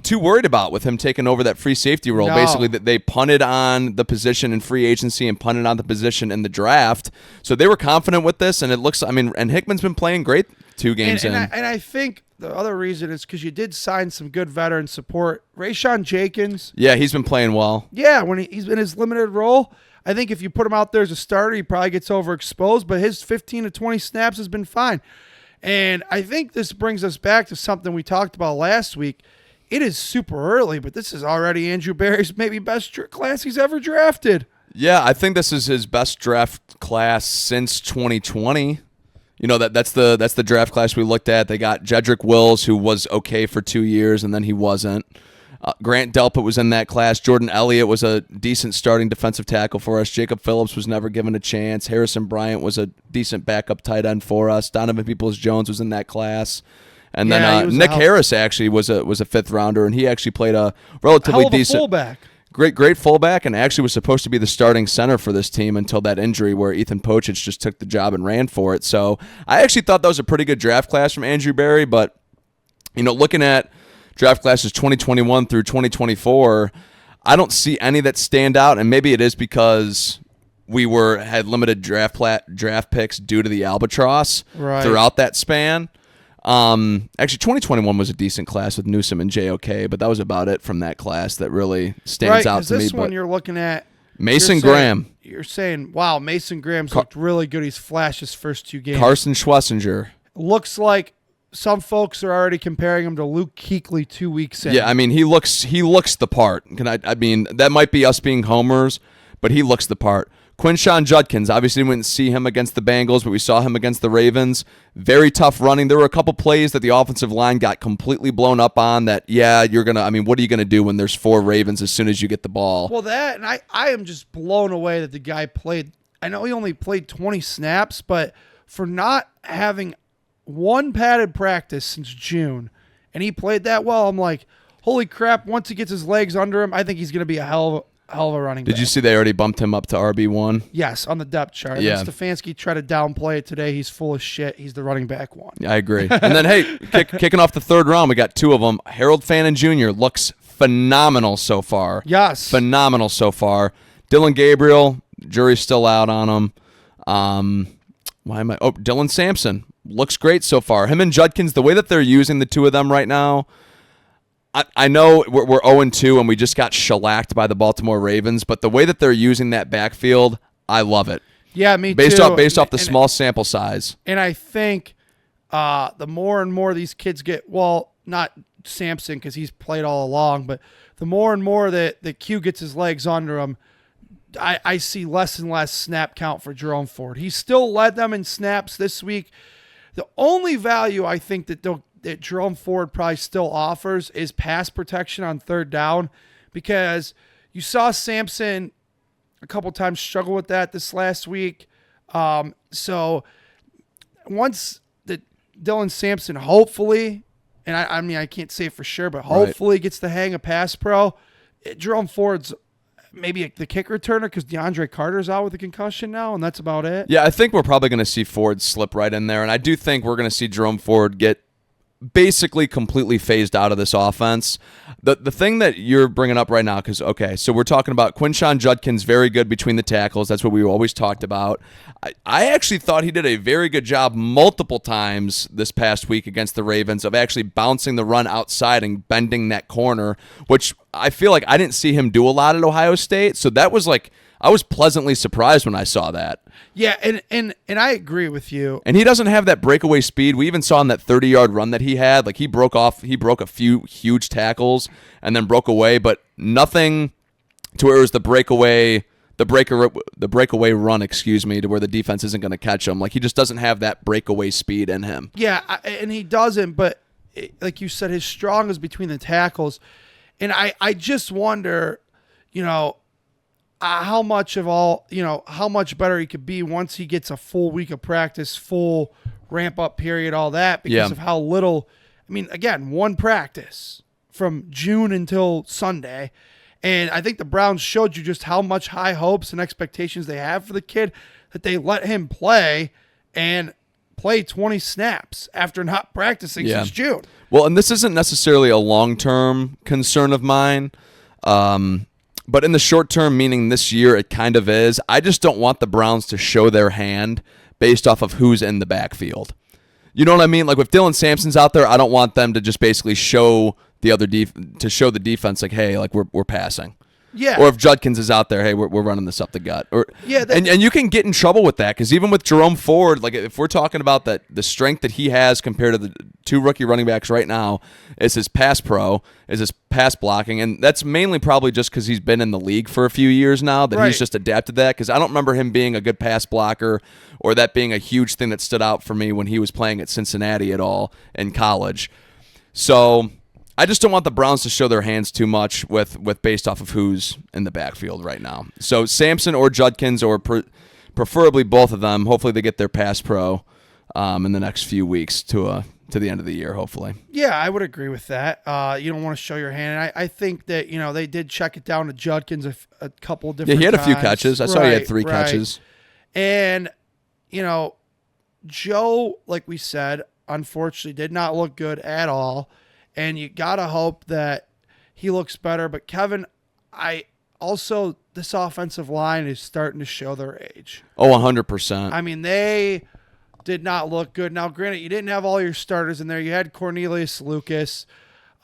too worried about with him taking over that free safety role. No. Basically, that they punted on the position in free agency and punted on the position in the draft. So they were confident with this, and it looks. I mean, and Hickman's been playing great 2 games in. And I think the other reason is because you did sign some good veteran support. Rayshon Jenkins. Yeah, he's been playing well. Yeah, when he's in his limited role, I think if you put him out there as a starter, he probably gets overexposed. But his 15 to 20 snaps has been fine. And I think this brings us back to something we talked about last week. It is super early, but this is already Andrew Berry's maybe best class he's ever drafted. Yeah, I think this is his best draft class since 2020. You know, that's the draft class we looked at. They got Jedrick Wills, who was okay for 2 years, and then he wasn't. Grant Delpit was in that class. Jordan Elliott was a decent starting defensive tackle for us. Jacob Phillips was never given a chance. Harrison Bryant was a decent backup tight end for us. Donovan Peoples-Jones was in that class. And then Nick Harris actually was a 5th rounder, and he actually played a relatively decent fullback. Great fullback, and actually was supposed to be the starting center for this team until that injury where Ethan Pochich just took the job and ran for it. So I actually thought that was a pretty good draft class from Andrew Berry, but you know, looking at draft classes 2021 through 2024, I don't see any that stand out, and maybe it is because we had limited draft picks due to the albatross throughout that span. Actually, 2021 was a decent class with Newsome and JOK, but that was about it from that class that really stands out to me. This one you're looking at Mason Graham. You're saying, wow, Mason Graham's looked really good. He's flashed his first 2 games. Carson Schlesinger. Looks like some folks are already comparing him to Luke Kuechly 2 weeks in. Yeah, I mean, he looks the part. I mean, that might be us being homers, but he looks the part. Quinshon Judkins, obviously we didn't see him against the Bengals, but we saw him against the Ravens. Very tough running. There were a couple plays that the offensive line got completely blown up on that, what are you going to do when there's 4 Ravens as soon as you get the ball? Well, that, and I am just blown away that the guy played. I know he only played 20 snaps, but for not having one padded practice since June, and he played that well, I'm like, holy crap, once he gets his legs under him, I think he's going to be a hell of a running back. Did you see they already bumped him up to RB1? Yes, on the depth chart. Yeah. And Stefanski tried to downplay it today. He's full of shit. He's the running back 1. Yeah, I agree. And then, hey, kicking off the 3rd round, we got 2 of them. Harold Fannin Jr. looks phenomenal so far. Yes. Phenomenal so far. Dylan Gabriel, jury's still out on him. Dylan Sampson looks great so far. Him and Judkins, the way that they're using the 2 of them right now, I know we're 0-2 and we just got shellacked by the Baltimore Ravens, but the way that they're using that backfield, I love it. Yeah, me too. Based off the and small sample size. And I think the more and more these kids get, well, not Sampson because he's played all along, but the more and more that Q gets his legs under him, I see less and less snap count for Jerome Ford. He still led them in snaps this week. The only value I think that Jerome Ford probably still offers is pass protection on third down, because you saw Sampson a couple times struggle with that this last week. So once the Dylan Sampson hopefully, and I mean I can't say for sure, but hopefully gets the hang of pass pro, Jerome Ford's maybe the kick returner, because DeAndre Carter's out with a concussion now, and that's about it. Yeah, I think we're probably going to see Ford slip right in there, and I do think we're going to see Jerome Ford get basically completely phased out of this offense. The thing that you're bringing up right now, because, okay, so we're talking about Quinshon Judkins, very good between the tackles. That's what we always talked about. I actually thought he did a very good job multiple times this past week against the Ravens of actually bouncing the run outside and bending that corner, which I feel like I didn't see him do a lot at Ohio State. So that was like, I was pleasantly surprised when I saw that. Yeah, and I agree with you. And he doesn't have that breakaway speed. We even saw in that 30-yard run that he had, like he broke a few huge tackles and then broke away, but nothing to where it was the breakaway run, to where the defense isn't going to catch him. Like he just doesn't have that breakaway speed in him. Yeah, and he doesn't, but like you said, his strong is between the tackles. And I just wonder, how much better he could be once he gets a full week of practice, full ramp up period, all that, because of how little. I mean, again, one practice from June until Sunday. And I think the Browns showed you just how much high hopes and expectations they have for the kid, that they let him play 20 snaps after not practicing since June. Well, and this isn't necessarily a long-term concern of mine. But in the short term, meaning this year, it kind of is. I just don't want the Browns to show their hand based off of who's in the backfield. You know what I mean? Like if Dylan Sampson's out there, I don't want them to just basically show the defense like, hey, like we're passing. Yeah. Or if Judkins is out there, hey, we're running this up the gut. And you can get in trouble with that, because even with Jerome Ford, like if we're talking about that, the strength that he has compared to the two rookie running backs right now is his pass blocking, and that's mainly probably just because he's been in the league for a few years now that he's just adapted that, because I don't remember him being a good pass blocker or that being a huge thing that stood out for me when he was playing at Cincinnati at all in college. So I just don't want the Browns to show their hands too much with based off of who's in the backfield right now. So Sampson or Judkins, or preferably both of them. Hopefully they get their pass pro in the next few weeks to the end of the year, hopefully. Yeah, I would agree with that. You don't want to show your hand. And I think that, they did check it down to Judkins a couple of different times. Yeah, he had a few catches. I saw he had 3 catches. And, Joe, like we said, unfortunately did not look good at all. And you got to hope that he looks better. But, Kevin, this offensive line is starting to show their age. Oh, 100%. I mean, they did not look good. Now, granted, you didn't have all your starters in there. You had Cornelius Lucas.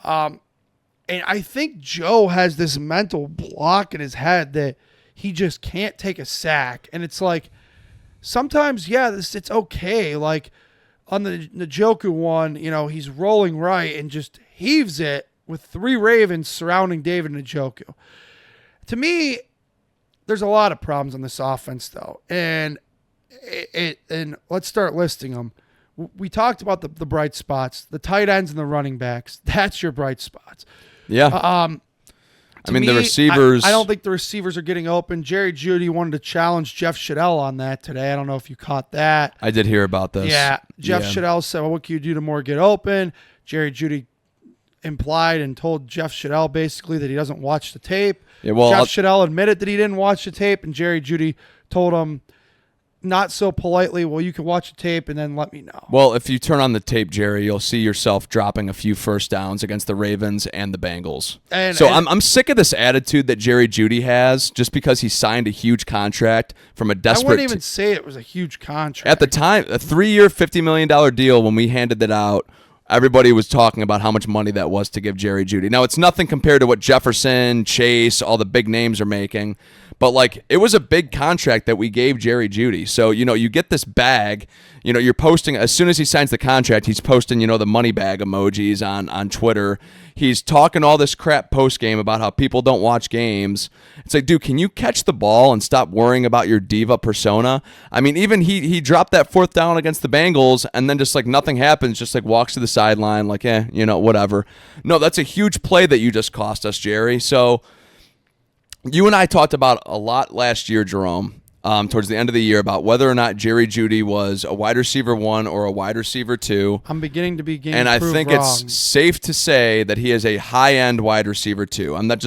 And I think Joe has this mental block in his head that he just can't take a sack. And it's like, sometimes, it's okay. Like, on the Njoku one, he's rolling right and just heaves it with 3 Ravens surrounding David Njoku. To me, there's a lot of problems on this offense, though. And let's start listing them. We talked about the bright spots, the tight ends and the running backs. That's your bright spots. Yeah. The receivers. I don't think the receivers are getting open. Jerry Jeudy wanted to challenge Jeff Shadell on that today. I don't know if you caught that. I did hear about this. Yeah. Jeff Shadell said, well, what can you do to more get open? Jerry Jeudy implied and told Jeff Shadell basically that he doesn't watch the tape. Yeah, well, Jeff Shadell admitted that he didn't watch the tape, and Jerry Jeudy told him not so politely, well, you can watch the tape and then let me know. Well, if you turn on the tape, Jerry, you'll see yourself dropping a few first downs against the Ravens and the Bengals. I'm sick of this attitude that Jerry Jeudy has just because he signed a huge contract from a desperate... I wouldn't even say it was a huge contract. At the time, a 3-year, $50 million deal, when we handed it out, everybody was talking about how much money that was to give Jerry Jeudy. Now, it's nothing compared to what Jefferson, Chase, all the big names are making, But like, it was a big contract that we gave Jerry Jeudy. So, you get this bag, you're posting, as soon as he signs the contract, he's posting, the money bag emojis on Twitter. He's talking all this crap post game about how people don't watch games. It's like, dude, can you catch the ball and stop worrying about your diva persona? I mean, even he dropped that 4th down against the Bengals, and then just like nothing happens, just like walks to the sideline, like, whatever. No, that's a huge play that you just cost us, Jerry. So you and I talked about a lot last year, Jerome, towards the end of the year, about whether or not Jerry Jeudy was a wide receiver 1 or a wide receiver 2. I'm beginning to be game and I think wrong. it's safe to say that he is a high-end wide receiver 2. I'm not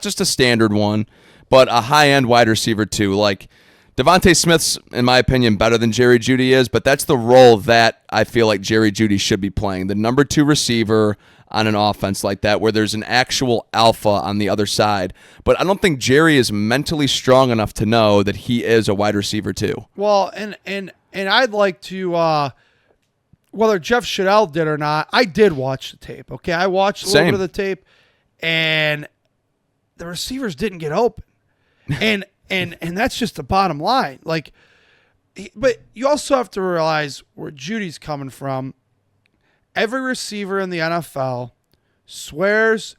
just a standard one, but a high-end wide receiver 2. Like, Devontae Smith's, in my opinion, better than Jerry Jeudy is, but that's the role that I feel like Jerry Jeudy should be playing, the number 2 receiver on an offense like that, where there's an actual alpha on the other side. But I don't think Jerry is mentally strong enough to know that he is a wide receiver 2. Well, and I'd like to, whether Jeff Shadell did or not, I did watch the tape. Okay, I watched a little bit of the tape, and the receivers didn't get open, and that's just the bottom line. Like, but you also have to realize where Judy's coming from. Every receiver in the NFL swears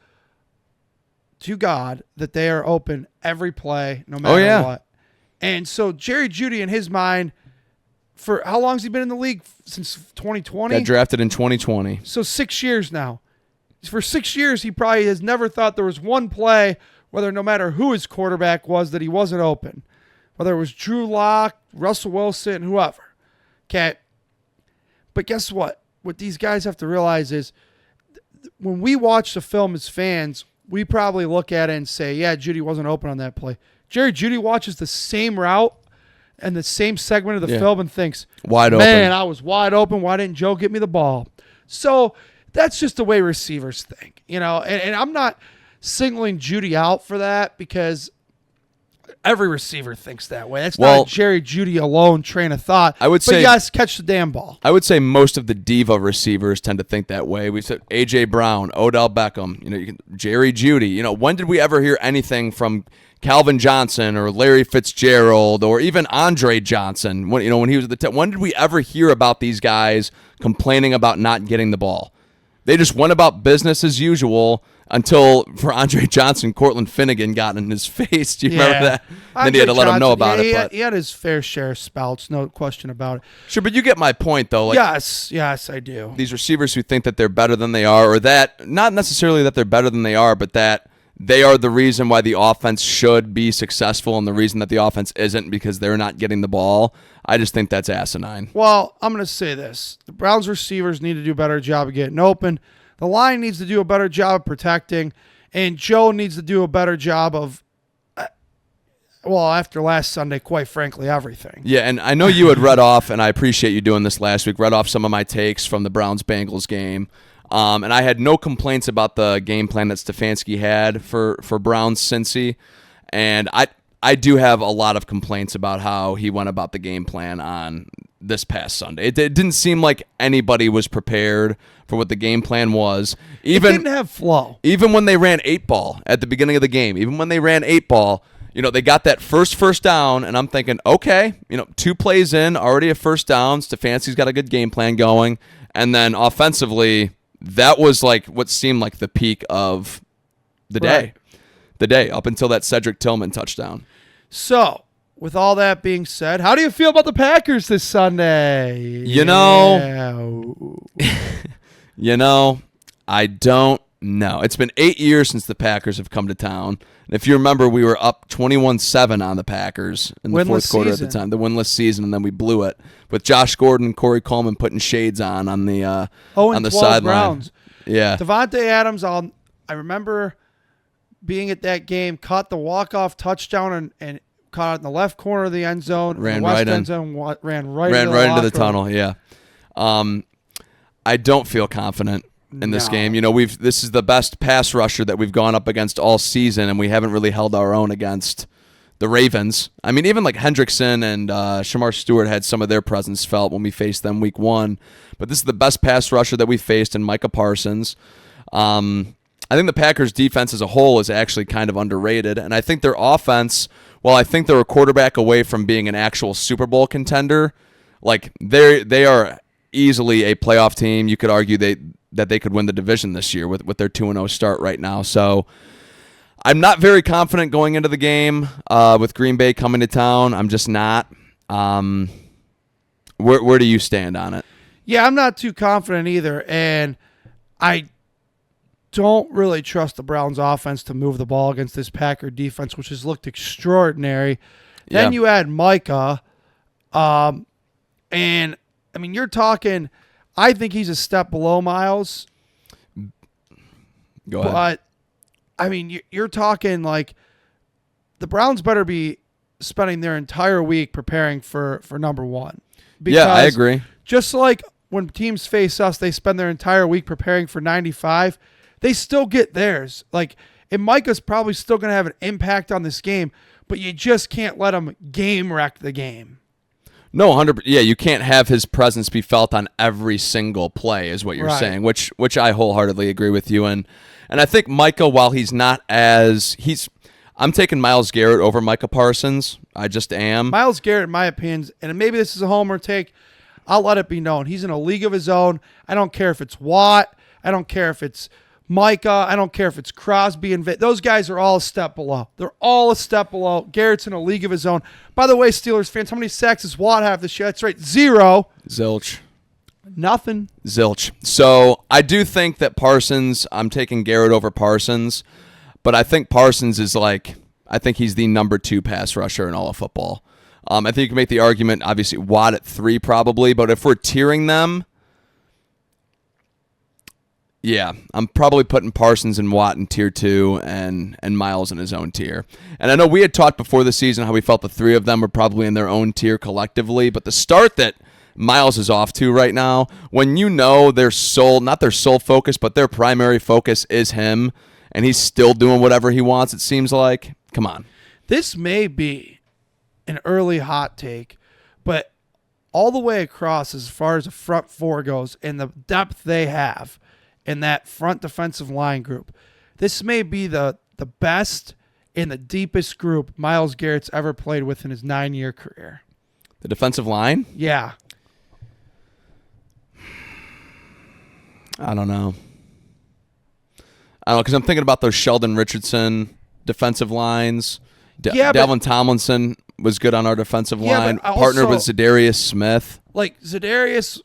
to God that they are open every play, no matter what. And so Jerry Jeudy, in his mind, for how long has he been in the league? Since 2020? Got drafted in 2020. So 6 years now. For 6 years, he probably has never thought there was one play, whether no matter who his quarterback was, that he wasn't open. Whether it was Drew Lock, Russell Wilson, whoever. Okay. But guess what? What these guys have to realize is when we watch the film as fans, we probably look at it and say, yeah, Jeudy wasn't open on that play. Jerry Jeudy watches the same route and the same segment of the film and thinks, wide open. Man, I was wide open. Why didn't Joe get me the ball? So that's just the way receivers think, and I'm not singling Jeudy out for that because every receiver thinks that way. That's not Jerry Jeudy alone train of thought. I would say, yes, catch the damn ball. I would say most of the diva receivers tend to think that way. We said A.J. Brown, Odell Beckham, Jerry Jeudy. When did we ever hear anything from Calvin Johnson or Larry Fitzgerald or even Andre Johnson? When he was at the when did we ever hear about these guys complaining about not getting the ball? They just went about business as usual. Until, for Andre Johnson, Cortland Finnegan got in his face. Do you remember that? Then he had to let him know about it. But he had his fair share of spouts, no question about it. Sure, but you get my point, though. Like, yes, I do. These receivers who think that they're better than they are, or that, not necessarily that they're better than they are, but that they are the reason why the offense should be successful and the reason that the offense isn't because they're not getting the ball. I just think that's asinine. Well, I'm going to say this. The Browns receivers need to do a better job of getting open. The line needs to do a better job of protecting, and Joe needs to do a better job of, after last Sunday, quite frankly, everything. Yeah, and I know you had read off, and I appreciate you doing this last week, read off some of my takes from the Browns-Bengals game, and I had no complaints about the game plan that Stefanski had for Browns-Cincy, and I do have a lot of complaints about how he went about the game plan on this past Sunday. It didn't seem like anybody was prepared for what the game plan was. It didn't have flow. Even when they ran 8-ball at the beginning of the game, they got that first down, and I'm thinking, okay, 2 plays in, already a first down. Stefanski's got a good game plan going. And then offensively, that was like what seemed like the peak of the day. Right. The day, up until that Cedric Tillman touchdown. So, with all that being said, how do you feel about the Packers this Sunday? I don't know. It's been 8 years since the Packers have come to town. And if you remember, we were up 21-7 on the Packers in the fourth quarter at the time, the winless season, and then we blew it with Josh Gordon and Corey Coleman putting shades on the sideline. Browns. Yeah. Devontae Adams, I remember being at that game, caught the walk-off touchdown and caught it in the left corner of the end zone. Ran right into the tunnel, yeah. I don't feel confident in this game. This is the best pass rusher that we've gone up against all season, and we haven't really held our own against the Ravens. I mean, even like Hendrickson and Shamar Stewart had some of their presence felt when we faced them week 1. But this is the best pass rusher that we faced in Micah Parsons. I think the Packers' defense as a whole is actually kind of underrated, and I think their offense while I think they're a quarterback away from being an actual Super Bowl contender, like they are easily a playoff team. You could argue that they could win the division this year with their 2-0 start right now. So I'm not very confident going into the game with Green Bay coming to town. I'm just not. Where do you stand on it? Yeah, I'm not too confident either, and I don't really trust the Browns offense to move the ball against this Packer defense, which has looked extraordinary. Then you add Micah, and I mean, you're talking, I think he's a step below Miles. Go ahead. But, I mean, you're talking like the Browns better be spending their entire week preparing for number one. Yeah, I agree. Just like when teams face us, they spend their entire week preparing for 95. They still get theirs. Like, and Micah's probably still going to have an impact on this game, but you just can't let him game wreck the game. No, 100%. Yeah, you can't have his presence be felt on every single play, is what you're saying, which I wholeheartedly agree with you. And I think Micah, while he's not as I'm taking Myles Garrett over Micah Parsons. I just am. Myles Garrett, in my opinion, and maybe this is a homer take, I'll let it be known. He's in a league of his own. I don't care if it's Watt. I don't care if it's Micah. I don't care if it's Crosby and those guys are all a step below. They're all a step below. Garrett's in a league of his own. By the way, Steelers fans, how many sacks does Watt have this year? That's right, 0. Zilch. Nothing. Zilch. So I do think that Parsons, I'm taking Garrett over Parsons, but I think Parsons is I think he's the number 2 pass rusher in all of football. I think you can make the argument, obviously, Watt at 3 probably, but if we're tiering them, yeah, I'm probably putting Parsons and Watt in tier 2 and Myles in his own tier. And I know we had talked before the season how we felt the 3 of them were probably in their own tier collectively, but the start that Myles is off to right now, when you know not their sole focus, but their primary focus is him, and he's still doing whatever he wants, it seems like, come on. This may be an early hot take, but all the way across as far as the front 4 goes and the depth they have in that front defensive line group, this may be the best and the deepest group Myles Garrett's ever played with in his 9-year career. The defensive line? Yeah. I don't know, because I'm thinking about those Sheldon Richardson defensive lines. Dalvin Tomlinson was good on our defensive line. Partnered with Zadarius Smith. Like, Zadarius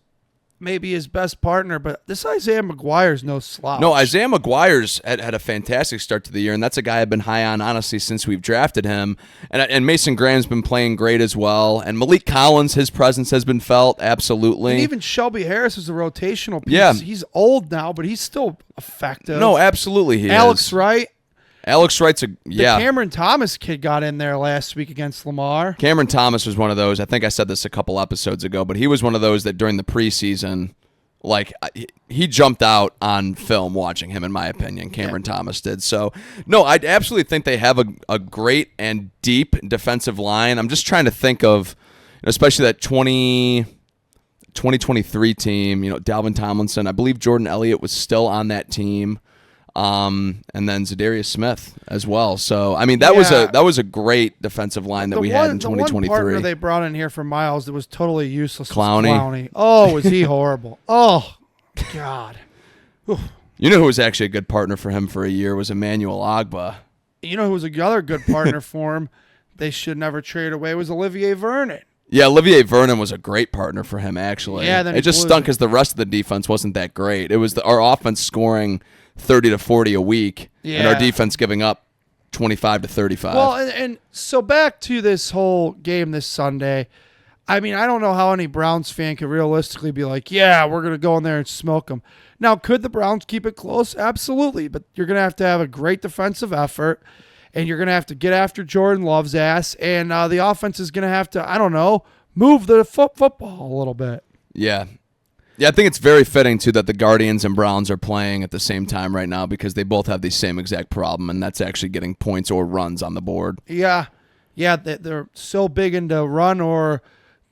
may be his best partner, but this Isaiah McGuire's no slouch. No, Isaiah McGuire's had a fantastic start to the year, and that's a guy I've been high on, honestly, since we've drafted him. And Mason Graham's been playing great as well. And Malik Collins, his presence has been felt, absolutely. And even Shelby Harris is a rotational piece. Yeah. He's old now, but he's still effective. No, absolutely he is. Alex Wright. Alex Wright's the Cameron Thomas kid got in there last week against Lamar. Cameron Thomas was one of those. I think I said this a couple episodes ago, but he was one of those that during the preseason, he jumped out on film watching him, in my opinion. Cameron Thomas did. So, no, I absolutely think they have a great and deep defensive line. I'm just trying to think of, especially that 2023 team, Dalvin Tomlinson. I believe Jordan Elliott was still on that team. And then Zadarius Smith as well. So I mean that was a great defensive line that we had in 2023. The one partner they brought in here for Myles that was totally useless. Clowney. Oh, was he horrible? Oh, God. You know who was actually a good partner for him for a year was Emmanuel Ogbah. You know who was another good partner for him? They should never trade away was Olivier Vernon. Yeah, Olivier Vernon was a great partner for him actually. Yeah, then it just stunk because the rest of the defense wasn't that great. It was our offense scoring 30 to 40 a week, and our defense giving up 25 to 35. Well, and so back to this whole game this Sunday. I mean, I don't know how any Browns fan could realistically be like, yeah, we're going to go in there and smoke them. Now, could the Browns keep it close? Absolutely, but you're going to have a great defensive effort, and you're going to have to get after Jordan Love's ass, and the offense is going to have to, I don't know, move the football a little bit. Yeah. Yeah, I think it's very fitting, too, that the Guardians and Browns are playing at the same time right now because they both have the same exact problem, and that's actually getting points or runs on the board. Yeah. Yeah, they're so big into run or,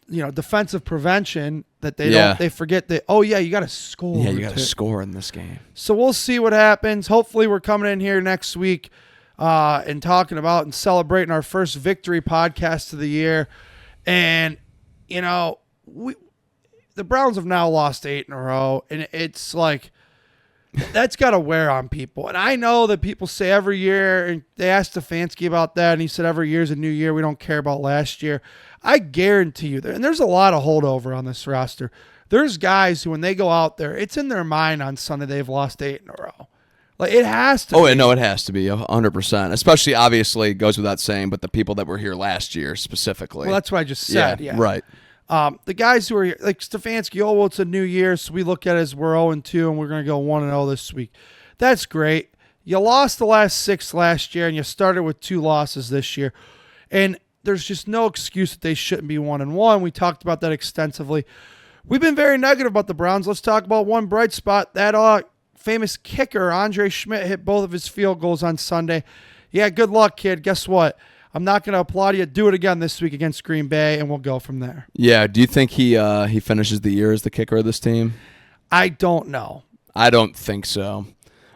defensive prevention that they forget that, you got to score. Yeah, you got to score in this game. So we'll see what happens. Hopefully we're coming in here next week and talking about and celebrating our first victory podcast of the year. And, you know, the Browns have now lost 8 in a row, and it's like that's got to wear on people. And I know that people say every year, and they asked Stefanski about that, and he said every year's a new year. We don't care about last year. I guarantee you, and there's a lot of holdover on this roster. There's guys who, when they go out there, it's in their mind on Sunday they've lost 8 in a row. Like, it has to be. Oh, no, it has to be 100%. Especially, obviously, it goes without saying, but the people that were here last year specifically. Well, that's what I just said. Yeah. Right. The guys who are here, like Stefanski, well, it's a new year, so we look at it as we're 0-2, and we're going to go 1-0 this week. That's great. You lost the last 6 last year, and you started with 2 losses this year. And there's just no excuse that they shouldn't be 1-1. We talked about that extensively. We've been very negative about the Browns. Let's talk about one bright spot. That famous kicker, Andre Schmidt, hit both of his field goals on Sunday. Yeah, good luck, kid. Guess what? I'm not going to applaud you. Do it again this week against Green Bay, and we'll go from there. Yeah. Do you think he finishes the year as the kicker of this team? I don't know. I don't think so.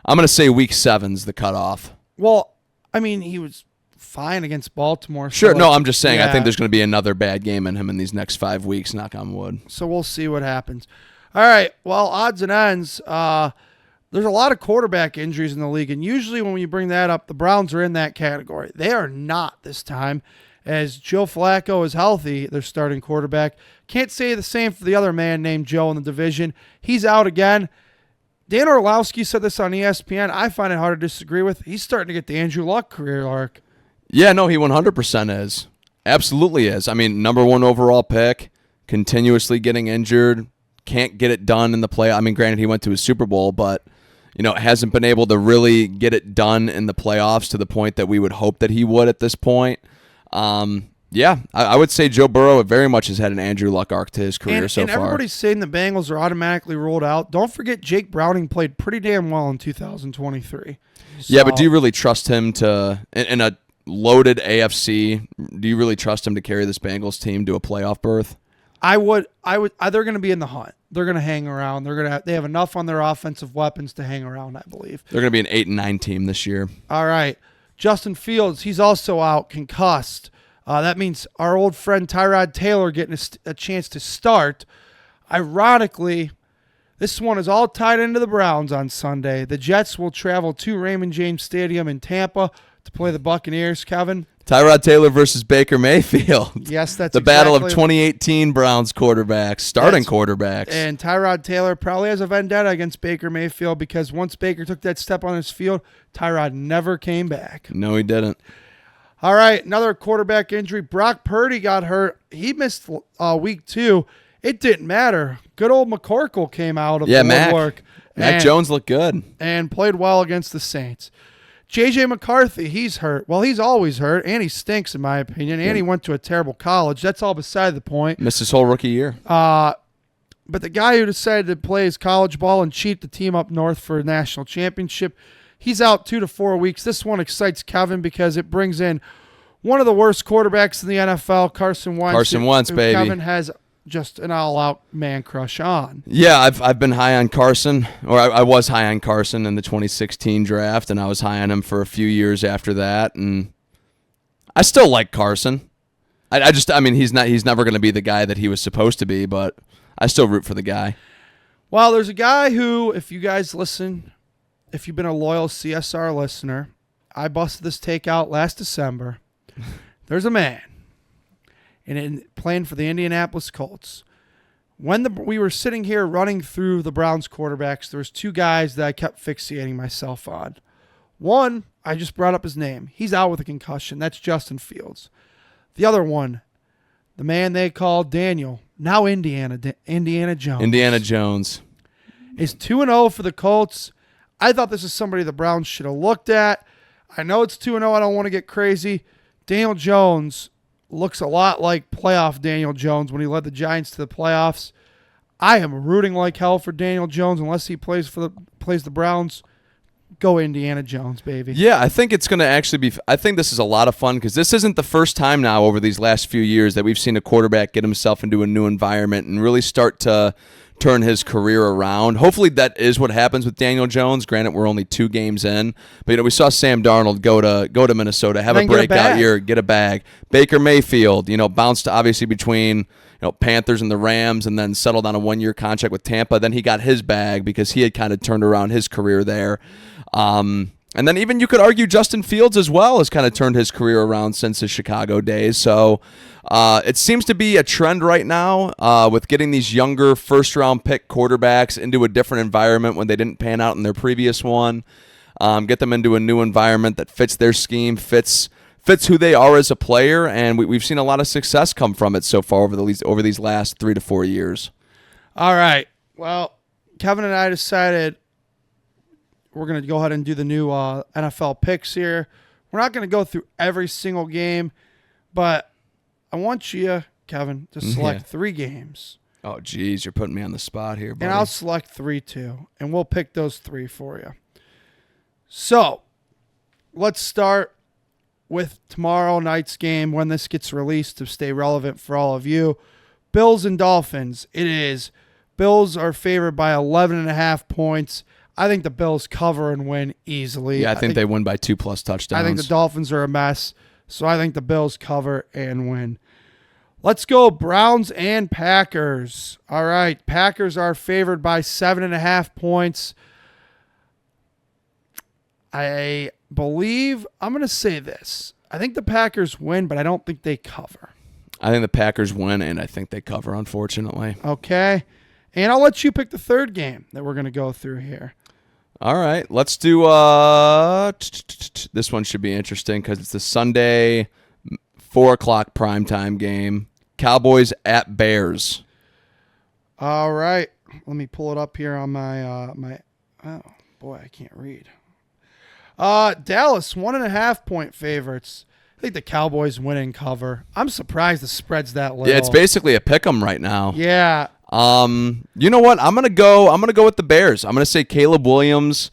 I'm going to say week 7's the cutoff. Well, I mean, he was fine against Baltimore. Sure. No, I'm just saying. Yeah. I think there's going to be another bad game in him in these next 5 weeks, knock on wood. So we'll see what happens. All right. Well, odds and ends. There's a lot of quarterback injuries in the league, and usually when you bring that up, the Browns are in that category. They are not this time, as Joe Flacco is healthy, their starting quarterback. Can't say the same for the other man named Joe in the division. He's out again. Dan Orlowski said this on ESPN. I find it hard to disagree with. He's starting to get the Andrew Luck career arc. Yeah, no, he 100% is. Absolutely is. I mean, number 1 overall pick, continuously getting injured, can't get it done in the play. I mean, granted, he went to a Super Bowl, but hasn't been able to really get it done in the playoffs to the point that we would hope that he would at this point. Yeah, I would say Joe Burrow very much has had an Andrew Luck arc to his career so far. And everybody's saying the Bengals are automatically ruled out. Don't forget Jake Browning played pretty damn well in 2023. Yeah, but do you really trust him to, in a loaded AFC, do you really trust him to carry this Bengals team to a playoff berth? I would. They're going to be in the hunt. They're going to hang around. They have enough on their offensive weapons to hang around, I believe. They're going to be an 8-9 team this year. All right. Justin Fields, he's also out, concussed. That means our old friend Tyrod Taylor getting a chance to start. Ironically, this one is all tied into the Browns on Sunday. The Jets will travel to Raymond James Stadium in Tampa to play the Buccaneers, Kevin. Tyrod Taylor versus Baker Mayfield. Yes, that's the battle of 2018 Browns quarterbacks, starting quarterbacks. And Tyrod Taylor probably has a vendetta against Baker Mayfield because once Baker took that step on his field, Tyrod never came back. No, he didn't. All right, another quarterback injury. Brock Purdy got hurt. He missed week 2. It didn't matter. Good old McCorkle came out of the woodwork. Mac Jones looked good. And played well against the Saints. J.J. McCarthy, he's hurt. Well, he's always hurt, and he stinks, in my opinion, and he went to a terrible college. That's all beside the point. Missed his whole rookie year. But the guy who decided to play his college ball and cheat the team up north for a national championship, he's out 2 to 4 weeks. This one excites Kevin because it brings in one of the worst quarterbacks in the NFL, Carson Wentz. Carson Wentz, baby. Kevin has just an all-out man crush on. Yeah, I've been high on Carson, or I was high on Carson in the 2016 draft, and I was high on him for a few years after that, and I still like Carson. I mean, he's never going to be the guy that he was supposed to be, but I still root for the guy. Well, there's a guy who, if you guys listen, if you've been a loyal CSR listener, I busted this take out last December. There's a man. And playing for the Indianapolis Colts. When we were sitting here running through the Browns quarterbacks, there was 2 guys that I kept fixating myself on. One, I just brought up his name. He's out with a concussion. That's Justin Fields. The other one, the man they call Daniel, now Indiana Jones. Indiana Jones. Is 2-0 for the Colts. I thought this is somebody the Browns should have looked at. I know it's 2-0. I don't want to get crazy. Daniel Jones looks a lot like playoff Daniel Jones when he led the Giants to the playoffs. I am rooting like hell for Daniel Jones unless he plays the Browns. Go Indiana Jones, baby. Yeah, I think it's going to actually be – I think this is a lot of fun because this isn't the first time now over these last few years that we've seen a quarterback get himself into a new environment and really start to turn his career around. Hopefully that is what happens with Daniel Jones. Granted, we're only 2 games in, but we saw Sam Darnold go to Minnesota, have a breakout year, get a bag. Baker Mayfield, bounced obviously between Panthers and the Rams, and then settled on a 1-year contract with Tampa. Then he got his bag because he had kind of turned around his career there. And then even you could argue Justin Fields as well has kind of turned his career around since his Chicago days. So it seems to be a trend right now with getting these younger first-round pick quarterbacks into a different environment when they didn't pan out in their previous one. Get them into a new environment that fits their scheme, fits who they are as a player, and we've seen a lot of success come from it so far over these last 3 to 4 years. All right. Well, Kevin and I decided we're going to go ahead and do the new NFL picks here. We're not going to go through every single game, but I want you, Kevin, to select 3 games. Oh, geez, you're putting me on the spot here, buddy. And I'll select 3 too, and we'll pick those 3 for you. So let's start with tomorrow night's game when this gets released to stay relevant for all of you. Bills and Dolphins. It is. Bills are favored by 11.5 points. I think the Bills cover and win easily. Yeah, I think they win by 2+ touchdowns. I think the Dolphins are a mess, so I think the Bills cover and win. Let's go Browns and Packers. All right, Packers are favored by 7.5 points. I believe I'm going to say this. I think the Packers win, but I don't think they cover. I think the Packers win, and I think they cover, unfortunately. Okay. And I'll let you pick the third game that we're going to go through here. All right. Let's do this one should be interesting because it's the Sunday 4 o'clock primetime game. Cowboys at Bears. All right. Let me pull it up here on my oh, boy, I can't read. Dallas, 1.5 point favorites. I think the Cowboys win and cover. I'm surprised the spread's that little. Yeah, it's basically a pick 'em right now. Yeah. You know what? I'm gonna go with the Bears. I'm gonna say Caleb Williams.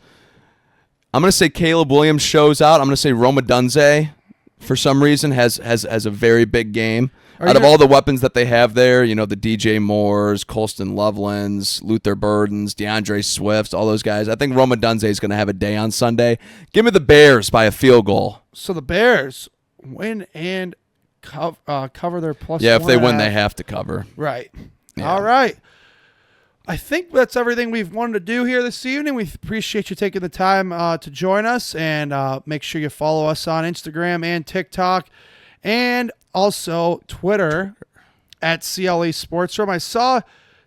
Shows out. I'm gonna say Roma Dunze, for some reason, has a very big game. Out of all the weapons that they have there, the DJ Moores, Colston Lovelands, Luther Burdens, DeAndre Swift, all those guys. I think Roma Dunze is going to have a day on Sunday. Give me the Bears by a field goal. So the Bears win and cover their plus. Yeah, if they win, they have to cover. Right. Yeah. All right. I think that's everything we've wanted to do here this evening. We appreciate you taking the time to join us, and make sure you follow us on Instagram and TikTok, and also Twitter at CLE Sports Room. I saw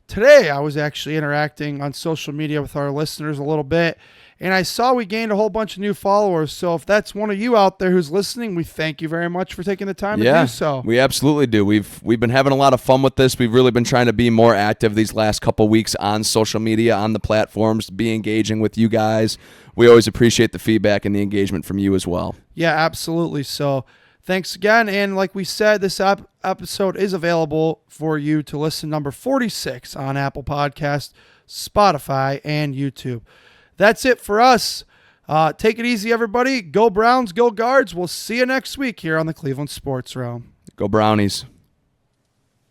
today I was actually interacting on social media with our listeners a little bit, and I saw we gained a whole bunch of new followers. So if that's one of you out there who's listening, we thank you very much for taking the time to do so. We absolutely do. We've been having a lot of fun with this. We've really been trying to be more active these last couple weeks on social media, on the platforms, be engaging with you guys. We always appreciate the feedback and the engagement from you as well. Yeah, absolutely. So thanks again. And like we said, this episode is available for you to listen, number 46 on Apple Podcasts, Spotify, and YouTube. That's it for us. Take it easy, everybody. Go Browns, go Guards. We'll see you next week here on the Cleveland Sports Room. Go Brownies.